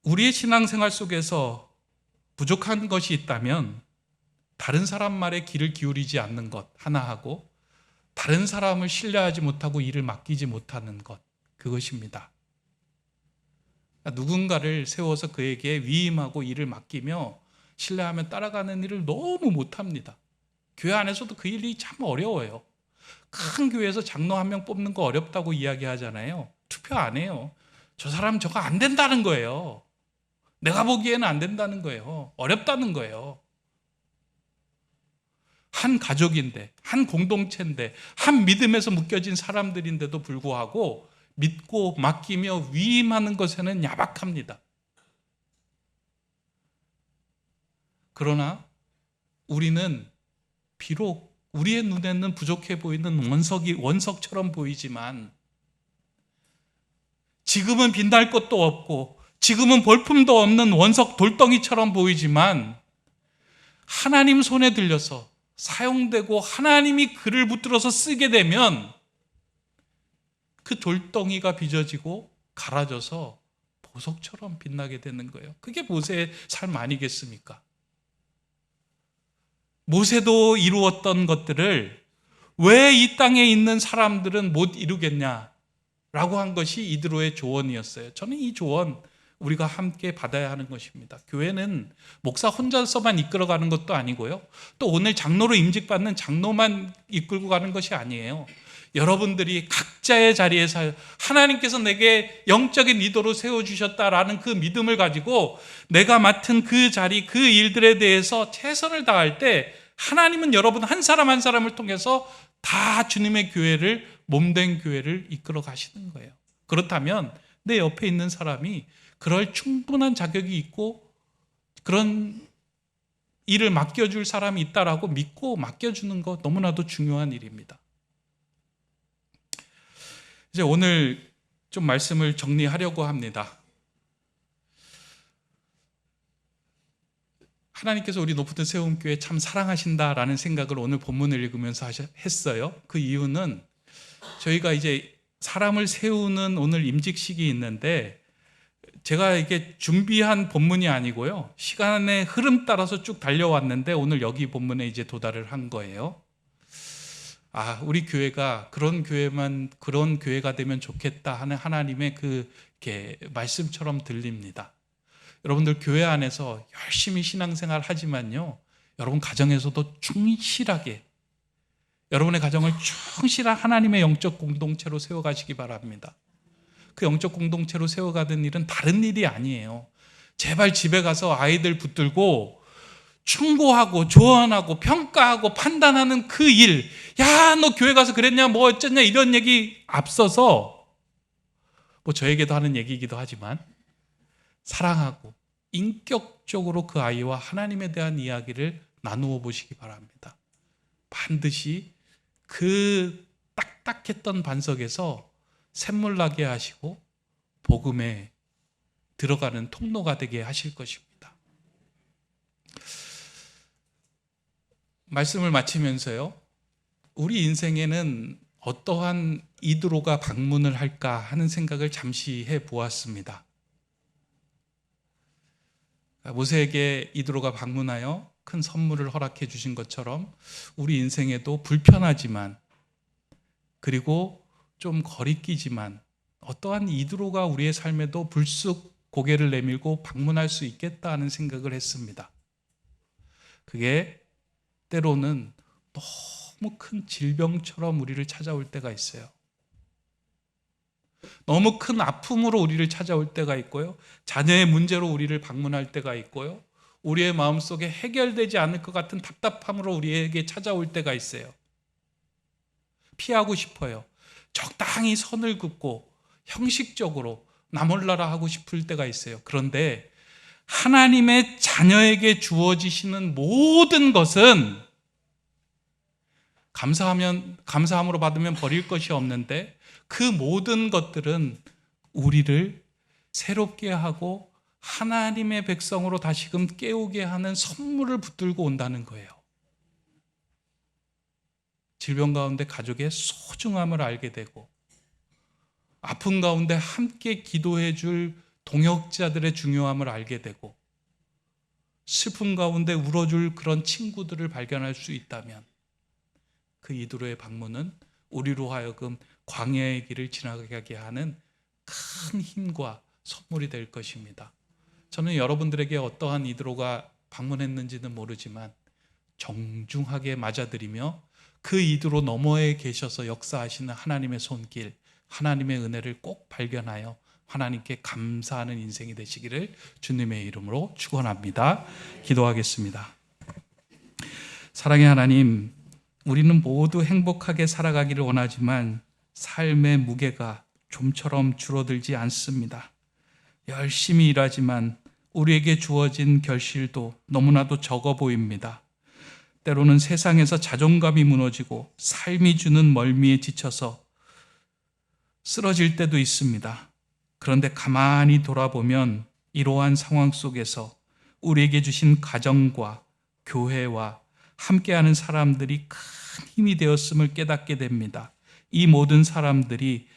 우리의 신앙생활 속에서 부족한 것이 있다면 다른 사람 말에 귀를 기울이지 않는 것 하나 하고, 다른 사람을 신뢰하지 못하고 일을 맡기지 못하는 것, 그것입니다. 누군가를 세워서 그에게 위임하고 일을 맡기며 신뢰하며 따라가는 일을 너무 못합니다. 교회 안에서도 그 일이 참 어려워요. 큰 교회에서 장로 한 명 뽑는 거 어렵다고 이야기하잖아요. 투표 안 해요. 저 사람 저거 안 된다는 거예요. 내가 보기에는 안 된다는 거예요. 어렵다는 거예요. 한 가족인데, 한 공동체인데, 한 믿음에서 묶여진 사람들인데도 불구하고 믿고 맡기며 위임하는 것에는 야박합니다. 그러나 우리는 비록 우리의 눈에는 부족해 보이는 원석처럼 보이지만 지금은 빛날 것도 없고 지금은 볼품도 없는 원석 돌덩이처럼 보이지만 하나님 손에 들려서 사용되고 하나님이 그를 붙들어서 쓰게 되면 그 돌덩이가 빚어지고 갈아져서 보석처럼 빛나게 되는 거예요. 그게 모세의 삶 아니겠습니까? 모세도 이루었던 것들을 왜 이 땅에 있는 사람들은 못 이루겠냐라고 한 것이 이드로의 조언이었어요. 저는 이 조언 우리가 함께 받아야 하는 것입니다. 교회는 목사 혼자서만 이끌어가는 것도 아니고요. 또 오늘 장로로 임직받는 장로만 이끌고 가는 것이 아니에요. 여러분들이 각자의 자리에서 하나님께서 내게 영적인 리더로 세워주셨다라는 그 믿음을 가지고 내가 맡은 그 자리, 그 일들에 대해서 최선을 다할 때 하나님은 여러분 한 사람 한 사람을 통해서 다 주님의 교회를, 몸된 교회를 이끌어 가시는 거예요. 그렇다면 내 옆에 있는 사람이 그럴 충분한 자격이 있고 그런 일을 맡겨줄 사람이 있다라고 믿고 맡겨주는 것 너무나도 중요한 일입니다. 이제 오늘 좀 말씀을 정리하려고 합니다. 하나님께서 우리 높은 세움교회 참 사랑하신다라는 생각을 오늘 본문을 읽으면서 했어요. 그 이유는 저희가 이제 사람을 세우는 오늘 임직식이 있는데 제가 이게 준비한 본문이 아니고요. 시간의 흐름 따라서 쭉 달려왔는데 오늘 여기 본문에 이제 도달을 한 거예요. 우리 교회가 그런 교회가 되면 좋겠다 하는 하나님의 그 말씀처럼 들립니다. 여러분들 교회 안에서 열심히 신앙생활 하지만요. 여러분 가정에서도 충실하게 여러분의 가정을 충실한 하나님의 영적 공동체로 세워가시기 바랍니다. 그 영적 공동체로 세워가는 일은 다른 일이 아니에요. 제발 집에 가서 아이들 붙들고 충고하고 조언하고 평가하고 판단하는 그 일, 야, 너 교회 가서 그랬냐, 뭐 어쨌냐 이런 얘기 앞서서 뭐 저에게도 하는 얘기이기도 하지만 사랑하고 인격적으로 그 아이와 하나님에 대한 이야기를 나누어 보시기 바랍니다. 반드시 그 딱딱했던 반석에서 샘물 나게 하시고 복음에 들어가는 통로가 되게 하실 것입니다. 말씀을 마치면서요. 우리 인생에는 어떠한 이드로가 방문을 할까 하는 생각을 잠시 해보았습니다. 모세에게 이드로가 방문하여 큰 선물을 허락해 주신 것처럼 우리 인생에도 불편하지만 그리고 좀 거리끼지만 어떠한 이드로가 우리의 삶에도 불쑥 고개를 내밀고 방문할 수 있겠다 하는 생각을 했습니다. 그게 때로는 너무 큰 질병처럼 우리를 찾아올 때가 있어요. 너무 큰 아픔으로 우리를 찾아올 때가 있고요. 자녀의 문제로 우리를 방문할 때가 있고요. 우리의 마음속에 해결되지 않을 것 같은 답답함으로 우리에게 찾아올 때가 있어요. 피하고 싶어요. 적당히 선을 긋고 형식적으로 나 몰라라 하고 싶을 때가 있어요. 그런데 하나님의 자녀에게 주어지시는 모든 것은 감사함으로 받으면 버릴 것이 없는데 그 모든 것들은 우리를 새롭게 하고 하나님의 백성으로 다시금 깨우게 하는 선물을 붙들고 온다는 거예요. 질병 가운데 가족의 소중함을 알게 되고 아픔 가운데 함께 기도해 줄 동역자들의 중요함을 알게 되고 슬픔 가운데 울어줄 그런 친구들을 발견할 수 있다면 그 이드로의 방문은 우리로 하여금 광야의 길을 지나가게 하는 큰 힘과 선물이 될 것입니다. 저는 여러분들에게 어떠한 이드로가 방문했는지는 모르지만 정중하게 맞아들이며 그 이드로 너머에 계셔서 역사하시는 하나님의 손길, 하나님의 은혜를 꼭 발견하여 하나님께 감사하는 인생이 되시기를 주님의 이름으로 축원합니다. 기도하겠습니다. 사랑의 하나님, 우리는 모두 행복하게 살아가기를 원하지만 삶의 무게가 좀처럼 줄어들지 않습니다. 열심히 일하지만 우리에게 주어진 결실도 너무나도 적어 보입니다. 때로는 세상에서 자존감이 무너지고 삶이 주는 멀미에 지쳐서 쓰러질 때도 있습니다. 그런데 가만히 돌아보면 이러한 상황 속에서 우리에게 주신 가정과 교회와 함께하는 사람들이 큰 힘이 되었음을 깨닫게 됩니다. 이 모든 사람들이,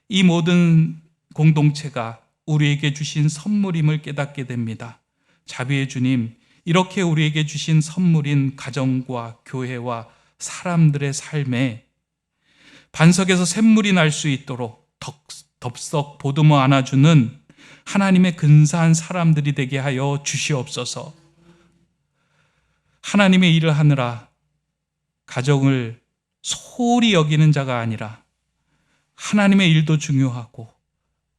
이 모든 공동체가 우리에게 주신 선물임을 깨닫게 됩니다. 자비의 주님, 이렇게 우리에게 주신 선물인 가정과 교회와 사람들의 삶에 반석에서 샘물이 날 수 있도록 덥석 보듬어 안아주는 하나님의 근사한 사람들이 되게 하여 주시옵소서. 하나님의 일을 하느라 가정을 소홀히 여기는 자가 아니라 하나님의 일도 중요하고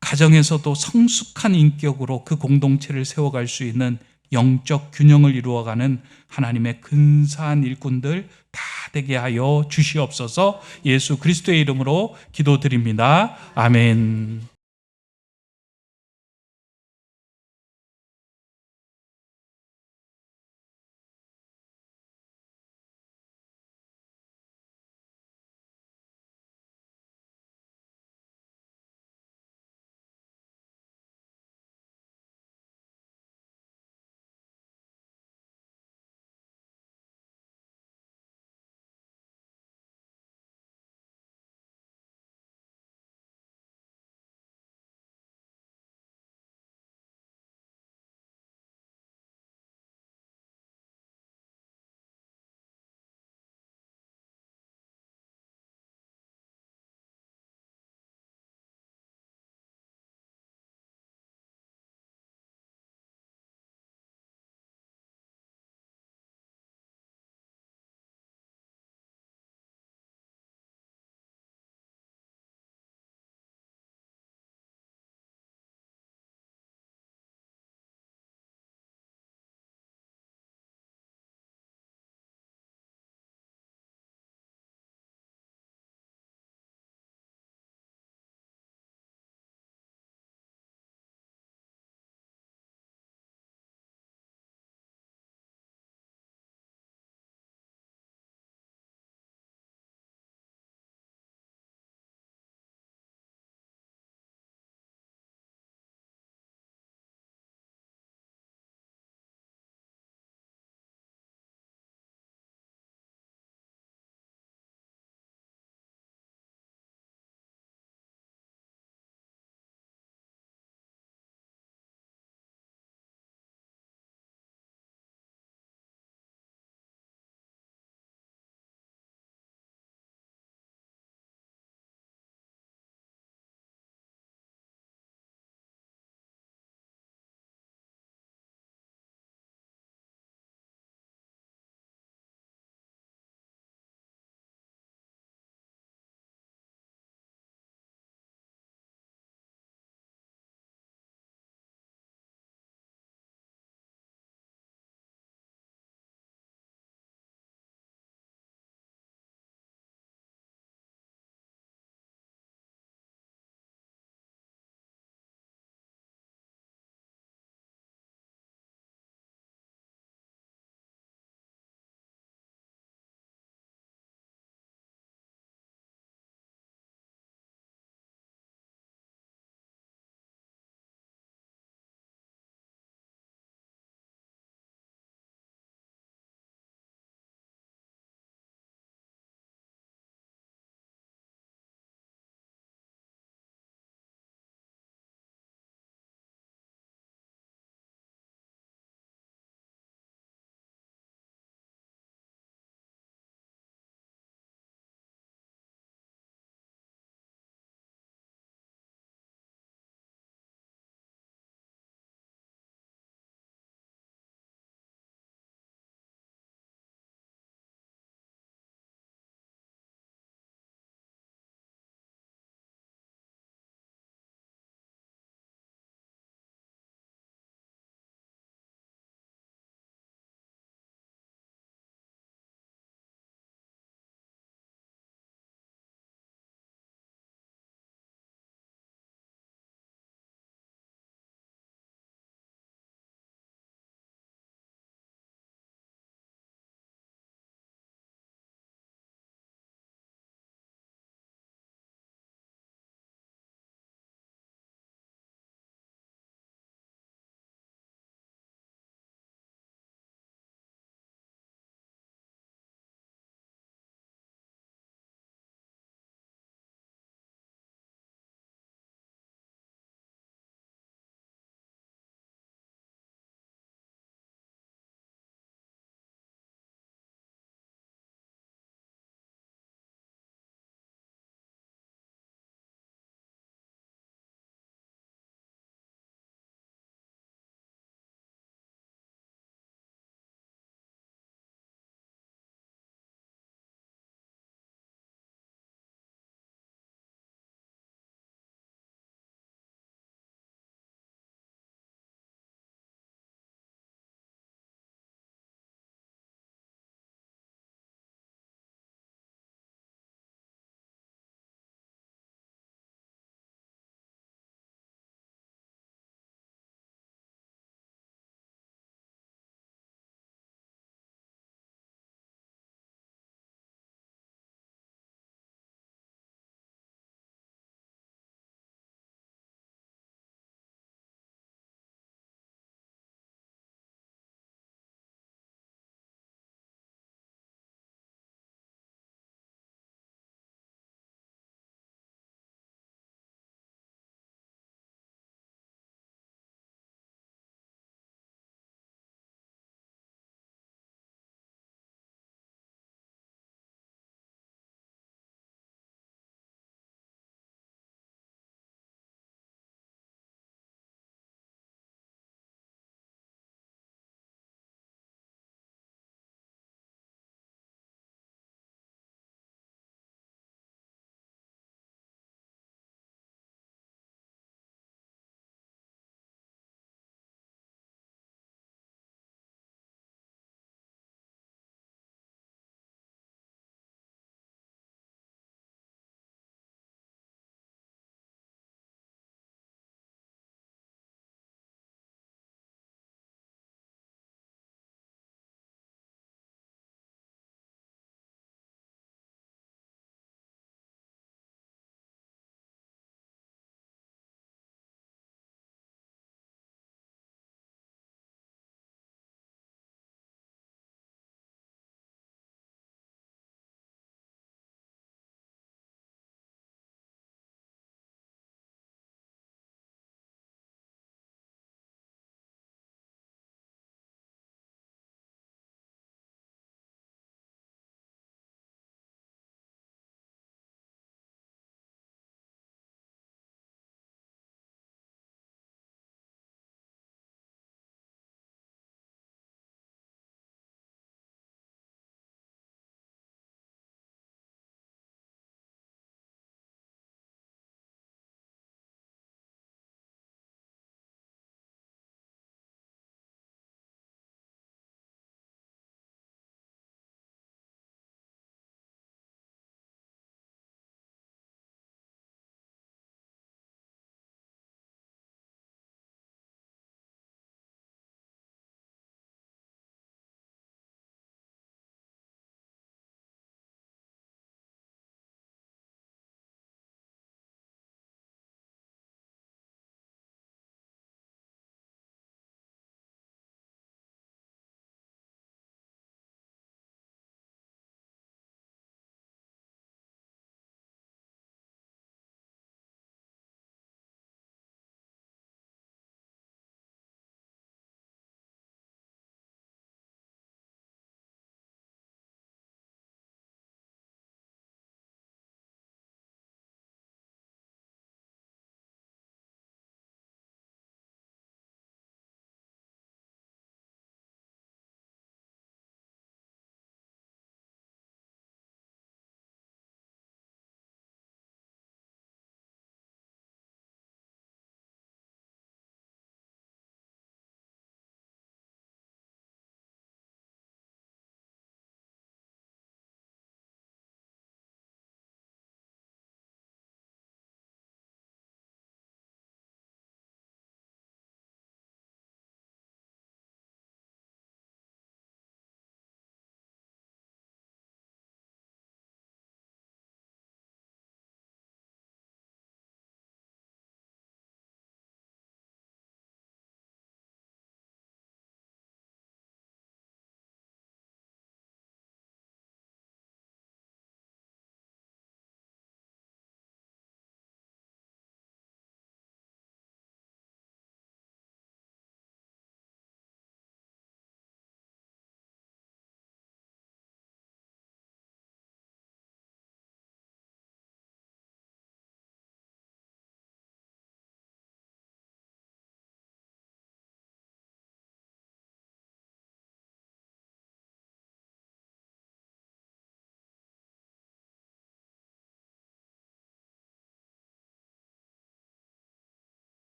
가정에서도 성숙한 인격으로 그 공동체를 세워갈 수 있는 영적 균형을 이루어가는 하나님의 근사한 일꾼들 다 되게 하여 주시옵소서. 예수 그리스도의 이름으로 기도드립니다. 아멘.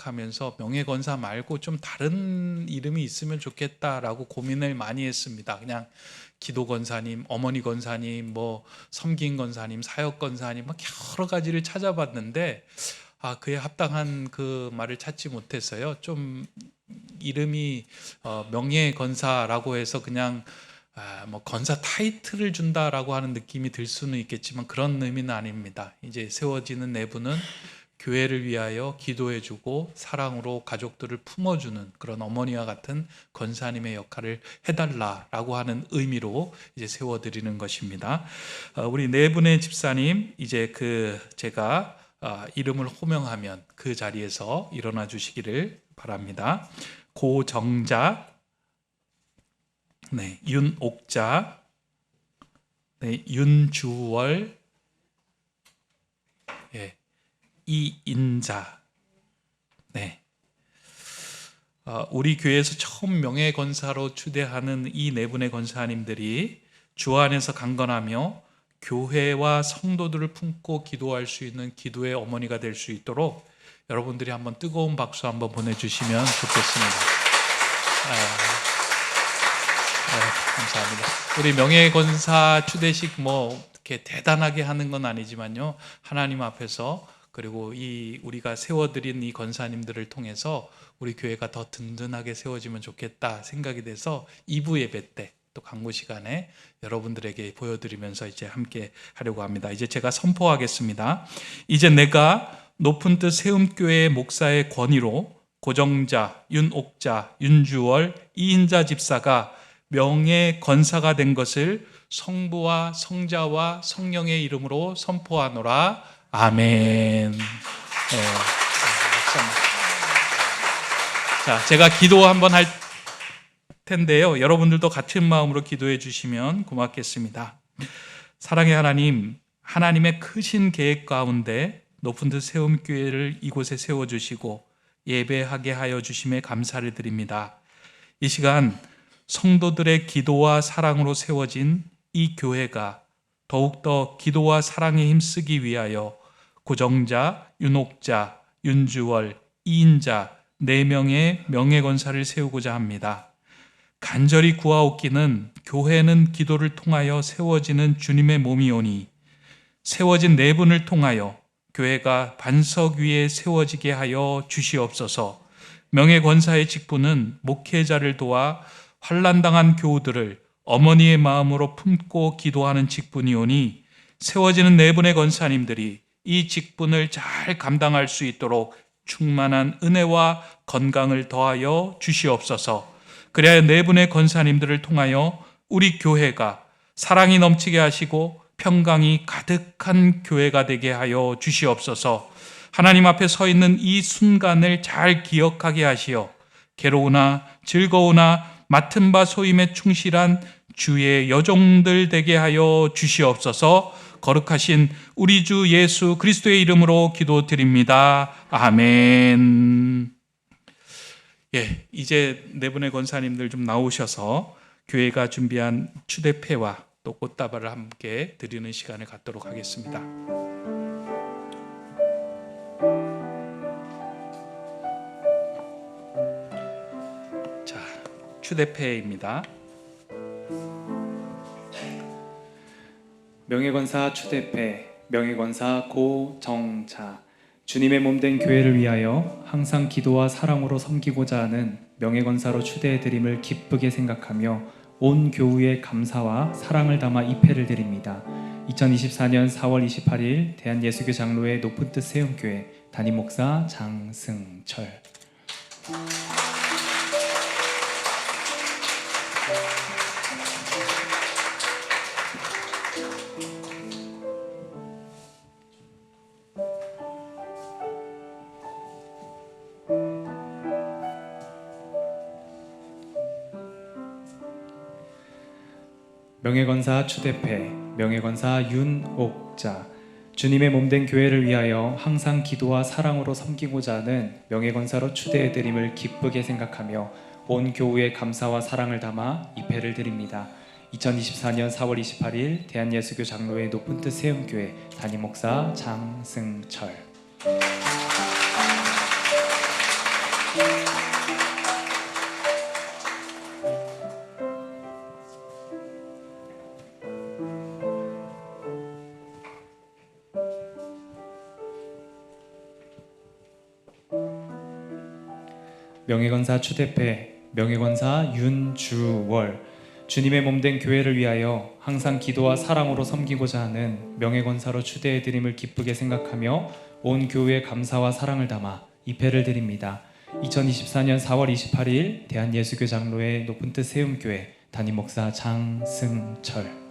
생각하면서 명예건사 말고 좀 다른 이름이 있으면 좋겠다라고 고민을 많이 했습니다. 그냥 기도건사님, 어머니 건사님, 뭐 섬긴 건사님, 사역 건사님 막 여러 가지를 찾아봤는데 그에 합당한 그 말을 찾지 못했어요. 좀 이름이 명예건사라고 해서 그냥 뭐 건사 타이틀을 준다라고 하는 느낌이 들 수는 있겠지만 그런 의미는 아닙니다. 이제 세워지는 내부는 교회를 위하여 기도해주고 사랑으로 가족들을 품어주는 그런 어머니와 같은 권사님의 역할을 해달라라고 하는 의미로 이제 세워드리는 것입니다. 우리 네 분의 집사님 이제 제가 이름을 호명하면 그 자리에서 일어나 주시기를 바랍니다. 고정자, 네, 윤옥자, 네, 윤주월, 예, 이인자. 네. 우리 교회에서 처음 명예건사로 추대하는 이 네 분의 권사님들이 주 안에서 강건하며 교회와 성도들을 품고 기도할 수 있는 기도의 어머니가 될 수 있도록 여러분들이 한번 뜨거운 박수 한번 보내주시면 좋겠습니다. 감사합니다. 우리 명예권사 추대식 뭐 이렇게 대단하게 하는 건 아니지만요, 하나님 앞에서 그리고 우리가 세워드린 이 권사님들을 통해서 우리 교회가 더 든든하게 세워지면 좋겠다 생각이 돼서 2부 예배 때 또 강구 시간에 여러분들에게 보여드리면서 이제 함께 하려고 합니다. 이제 제가 선포하겠습니다. 이제 내가 높은 뜻 세움교회 목사의 권위로 고정자, 윤옥자, 윤주월, 이인자 집사가 명예 권사가 된 것을 성부와 성자와 성령의 이름으로 선포하노라. 아멘. 자, 제가 기도 한번 할 텐데요. 여러분들도 같은 마음으로 기도해 주시면 고맙겠습니다. 사랑의 하나님, 하나님의 크신 계획 가운데 높은 듯 세움교회를 이곳에 세워주시고 예배하게 하여 주심에 감사를 드립니다. 이 시간 성도들의 기도와 사랑으로 세워진 이 교회가 더욱더 기도와 사랑에 힘쓰기 위하여 고정자, 윤옥자, 윤주월, 이인자 4명의 명예권사를 세우고자 합니다. 간절히 구하옵기는 교회는 기도를 통하여 세워지는 주님의 몸이오니 세워진 4분을 통하여 교회가 반석 위에 세워지게 하여 주시옵소서. 명예권사의 직분은 목회자를 도와 환난당한 교우들을 어머니의 마음으로 품고 기도하는 직분이오니 세워지는 4분의 권사님들이 이 직분을 잘 감당할 수 있도록 충만한 은혜와 건강을 더하여 주시옵소서. 그래야 4분의 권사님들을 통하여 우리 교회가 사랑이 넘치게 하시고 평강이 가득한 교회가 되게 하여 주시옵소서. 하나님 앞에 서 있는 이 순간을 잘 기억하게 하시어 괴로우나 즐거우나 맡은 바 소임에 충실한 주의 여종들 되게 하여 주시옵소서. 거룩하신 우리 주 예수 그리스도의 이름으로 기도드립니다. 아멘. 예, 이제 4분의 권사님들 좀 나오셔서 교회가 준비한 추대패와 또 꽃다발을 함께 드리는 시간을 갖도록 하겠습니다. 자, 추대패입니다. 명예권사 추대패, 명예권사 고정자. 주님의 몸된 교회를 위하여 항상 기도와 사랑으로 섬기고자 하는 명예권사로 추대해드림을 기쁘게 생각하며 온 교우의 감사와 사랑을 담아 이 패를 드립니다. 2024년 4월 28일 대한예수교 장로회 높은 뜻 세움교회 담임 목사 장승철. 명예권사 추대패, 명예권사 윤옥자. 주님의 몸된 교회를 위하여 항상 기도와 사랑으로 섬기고자 하는 명예권사로 추대해드림을 기쁘게 생각하며 온 교우의 감사와 사랑을 담아 이 패를 드립니다. 2024년 4월 28일 대한예수교 장로회 높은 뜻 세움교회 담임 목사 장승철. 명예건사 추대패, 명예건사 윤주월, 주님의 몸된 교회를 위하여 항상 기도와 사랑으로 섬기고자 하는 명예건사로 추대해드림을 기쁘게 생각하며 온 교회의 감사와 사랑을 담아 이 패를 드립니다. 2024년 4월 28일 대한예수교 장로회 높은 뜻 세움교회 담임 목사 장승철.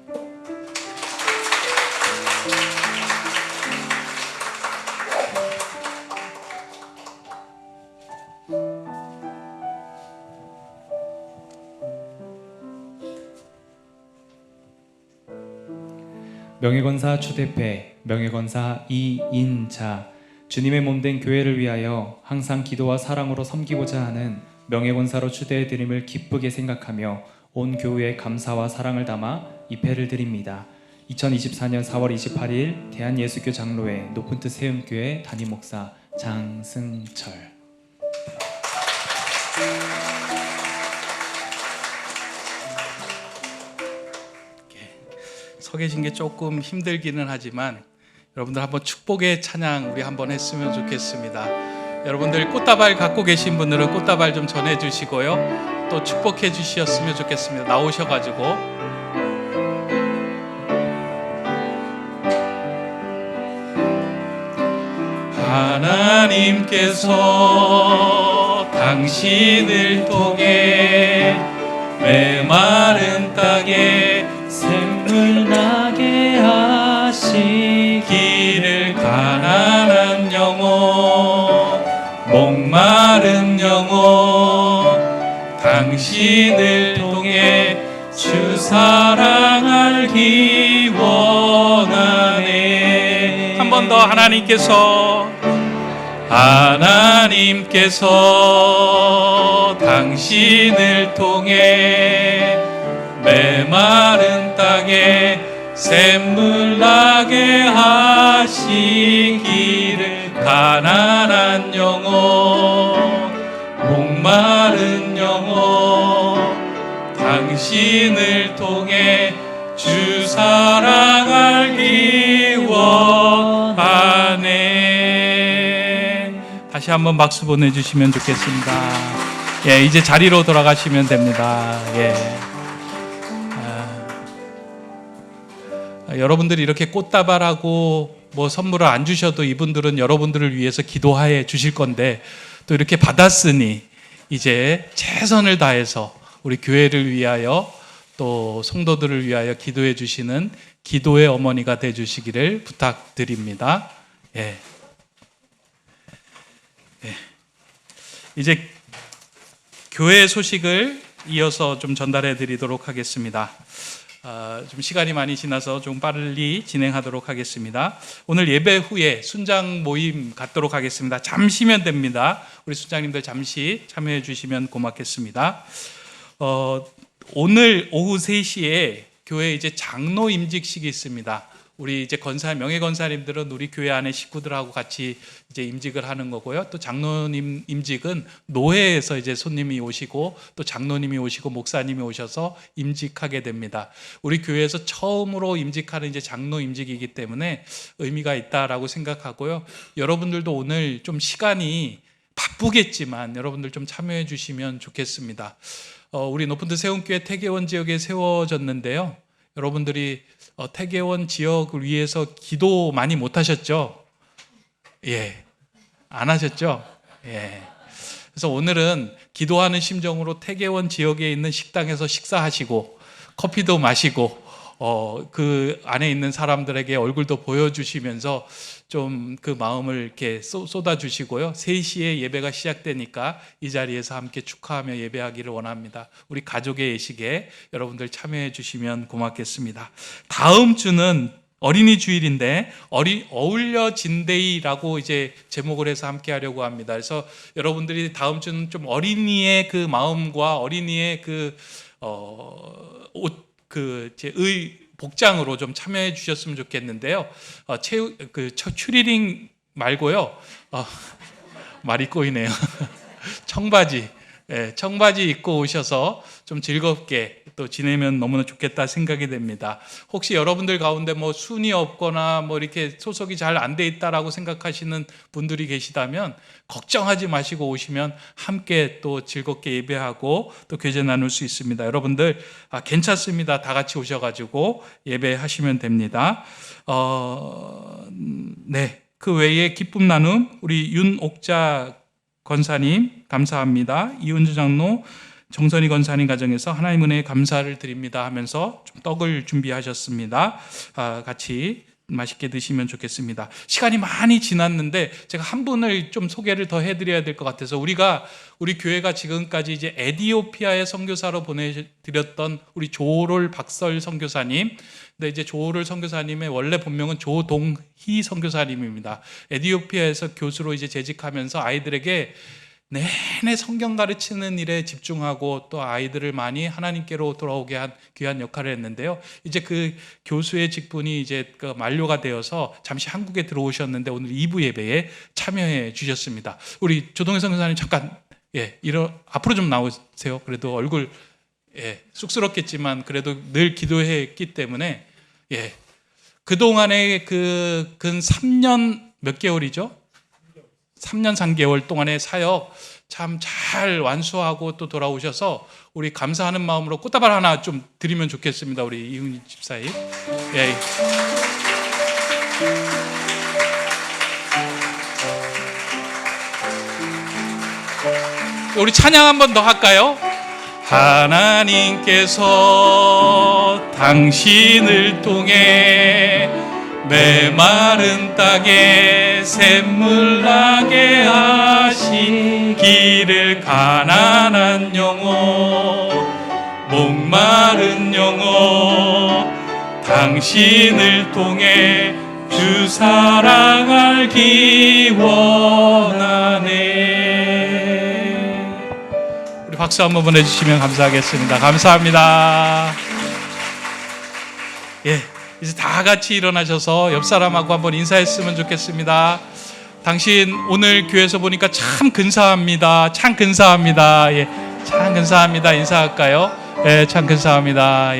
명예건사 추대패, 명예건사 이인자, 주님의 몸된 교회를 위하여 항상 기도와 사랑으로 섬기고자 하는 명예건사로 추대해드림을 기쁘게 생각하며 온 교회의 감사와 사랑을 담아 이 패를 드립니다. 2024년 4월 28일 대한예수교 장로회 높은 뜻 세움교회 담임 목사 장승철. 서 계신 게 조금 힘들기는 하지만 여러분들 한번 축복의 찬양 우리 한번 했으면 좋겠습니다. 여러분들 꽃다발 갖고 계신 분들은 꽃다발 좀 전해 주시고요. 또 축복해 주셨으면 좋겠습니다. 나오셔가지고 하나님께서 당신을 통해 메마른 땅에 샘물 나게 하시기를 가난한 영혼 목마른 영혼 당신을 통해 주 사랑 알기 원하네. 한 번 더 하나님께서 당신을 통해 메마른 땅에 샘물 나게 하시기를 가난한 영혼 목마른 영혼 당신을 통해 주 사랑 알기 원하네. 다시 한번 박수 보내주시면 좋겠습니다. 예, 이제 자리로 돌아가시면 됩니다. 예. 여러분들이 이렇게 꽃다발하고 뭐 선물을 안 주셔도 이분들은 여러분들을 위해서 기도하여 주실 건데 또 이렇게 받았으니 이제 최선을 다해서 우리 교회를 위하여 또 성도들을 위하여 기도해 주시는 기도의 어머니가 돼 주시기를 부탁드립니다. 예. 예. 이제 교회 소식을 이어서 좀 전달해 드리도록 하겠습니다. 좀 시간이 많이 지나서 좀 빨리 진행하도록 하겠습니다. 오늘 예배 후에 순장 모임 갖도록 하겠습니다. 잠시면 됩니다. 우리 순장님들 잠시 참여해 주시면 고맙겠습니다. 오늘 오후 3시에 교회 이제 장로 임직식이 있습니다. 우리 이제 명예 권사님들은 우리 교회 안에 식구들하고 같이 이제 임직을 하는 거고요. 또 장로님 임직은 노회에서 이제 손님이 오시고 또 장로님이 오시고 목사님이 오셔서 임직하게 됩니다. 우리 교회에서 처음으로 임직하는 이제 장로 임직이기 때문에 의미가 있다라고 생각하고요. 여러분들도 오늘 좀 시간이 바쁘겠지만 여러분들 좀 참여해 주시면 좋겠습니다. 우리 높은 뜻 세움교회 태계원 지역에 세워졌는데요. 여러분들이 태계원 지역을 위해서 기도 많이 못 하셨죠? 예. 안 하셨죠? 예. 그래서 오늘은 기도하는 심정으로 태계원 지역에 있는 식당에서 식사하시고 커피도 마시고 그 안에 있는 사람들에게 얼굴도 보여주시면서 좀 그 마음을 이렇게 쏟아주시고요. 3시에 예배가 시작되니까 이 자리에서 함께 축하하며 예배하기를 원합니다. 우리 가족의 예식에 여러분들 참여해 주시면 고맙겠습니다. 다음 주는 어린이 주일인데 어울려진 데이라고 이제 제목을 해서 함께 하려고 합니다. 그래서 여러분들이 다음 주는 좀 어린이의 그 마음과 어린이의 복장으로 좀 참여해 주셨으면 좋겠는데요. 추리닝 말고요. 말이 꼬이네요. 청바지, 청바지 입고 오셔서 좀 즐겁게 또 지내면 너무나 좋겠다 생각이 됩니다. 혹시 여러분들 가운데 뭐 순이 없거나 뭐 이렇게 소속이 잘 안 돼 있다라고 생각하시는 분들이 계시다면 걱정하지 마시고 오시면 함께 또 즐겁게 예배하고 또 교제 나눌 수 있습니다. 여러분들 괜찮습니다. 다 같이 오셔가지고 예배하시면 됩니다. 네, 그 외에 기쁨 나눔 우리 윤옥자 권사님 감사합니다. 이은주 장로, 정선희 권사님 가정에서 하나님 은혜에 감사를 드립니다 하면서 좀 떡을 준비하셨습니다. 같이 맛있게 드시면 좋겠습니다. 시간이 많이 지났는데 제가 한 분을 좀 소개를 더 해드려야 될 것 같아서 우리 교회가 지금까지 이제 에티오피아의 선교사로 보내드렸던 우리 조롤 박설 선교사님. 근데 이제 조롤 선교사님의 원래 본명은 조동희 선교사님입니다. 에티오피아에서 교수로 이제 재직하면서 아이들에게 내내 성경 가르치는 일에 집중하고 또 아이들을 많이 하나님께로 돌아오게 한 귀한 역할을 했는데요. 이제 그 교수의 직분이 이제 만료가 되어서 잠시 한국에 들어오셨는데 오늘 2부 예배에 참여해 주셨습니다. 우리 조동희 선교사님 잠깐 앞으로 좀 나오세요. 그래도 얼굴 쑥스럽겠지만 그래도 늘 기도했기 때문에 그동안의 근 3년 몇 개월이죠? 3년 3개월 동안의 사역 참 잘 완수하고 또 돌아오셔서 우리 감사하는 마음으로 꽃다발 하나 좀 드리면 좋겠습니다. 우리 이훈희 집사님. 우리 찬양 한 번 더 할까요? 하나님께서 당신을 통해 메마른 땅에 샘물 나게 하시기를 가난한 영혼 목마른 영혼 당신을 통해 주 사랑 알기 원하네. 우리 박수 한번 보내주시면 감사하겠습니다. 감사합니다. 이제 다 같이 일어나셔서 옆 사람하고 한번 인사했으면 좋겠습니다. 당신 오늘 교회에서 보니까 참 근사합니다. 참 근사합니다. 참 근사합니다. 인사할까요? 참 근사합니다.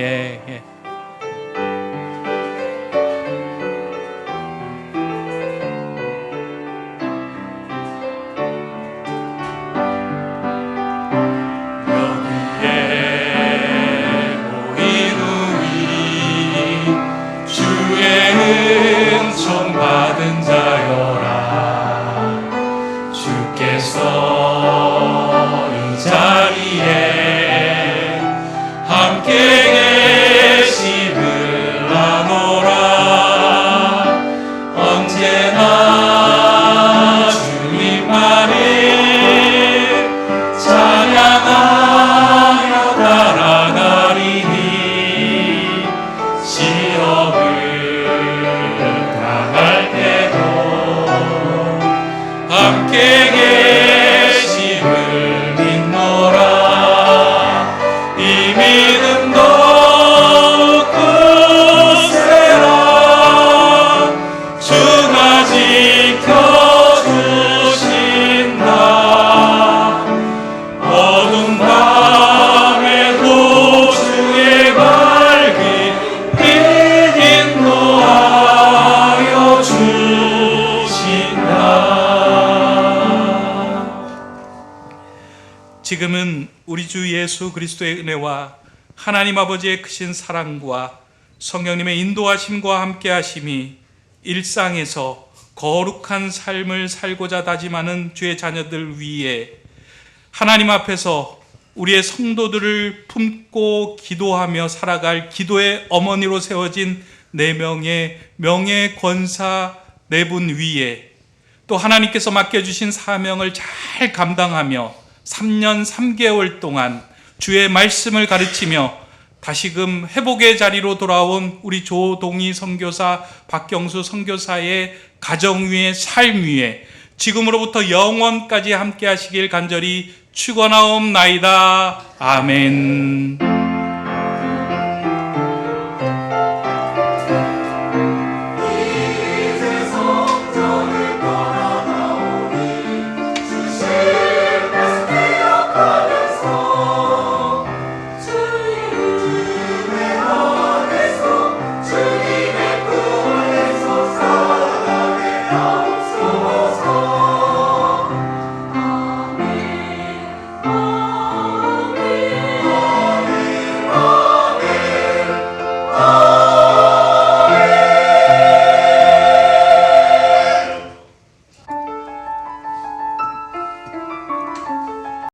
받은 자여라 주께서 이 자리에 함께 계심을 아노라 언제나 주님만을 찬양하며 따라가리니 시험을 함께 계심을 믿노라 이 믿음 더욱 굳세라 주가 지켜주신다 어두운 밤에도 주의 밝은 빛 인도하여 주신다. 지금은 우리 주 예수 그리스도의 은혜와 하나님 아버지의 크신 사랑과 성령님의 인도하심과 함께하심이 일상에서 거룩한 삶을 살고자 다짐하는 주의 자녀들 위에 하나님 앞에서 우리의 성도들을 품고 기도하며 살아갈 기도의 어머니로 세워진 4명의 명예 권사 4분 위에 또 하나님께서 맡겨주신 사명을 잘 감당하며 3년 3개월 동안 주의 말씀을 가르치며 다시금 회복의 자리로 돌아온 우리 조동희 선교사, 박경수 선교사의 가정 위에 삶 위에 지금으로부터 영원까지 함께 하시길 간절히 축원하옵나이다. 아멘.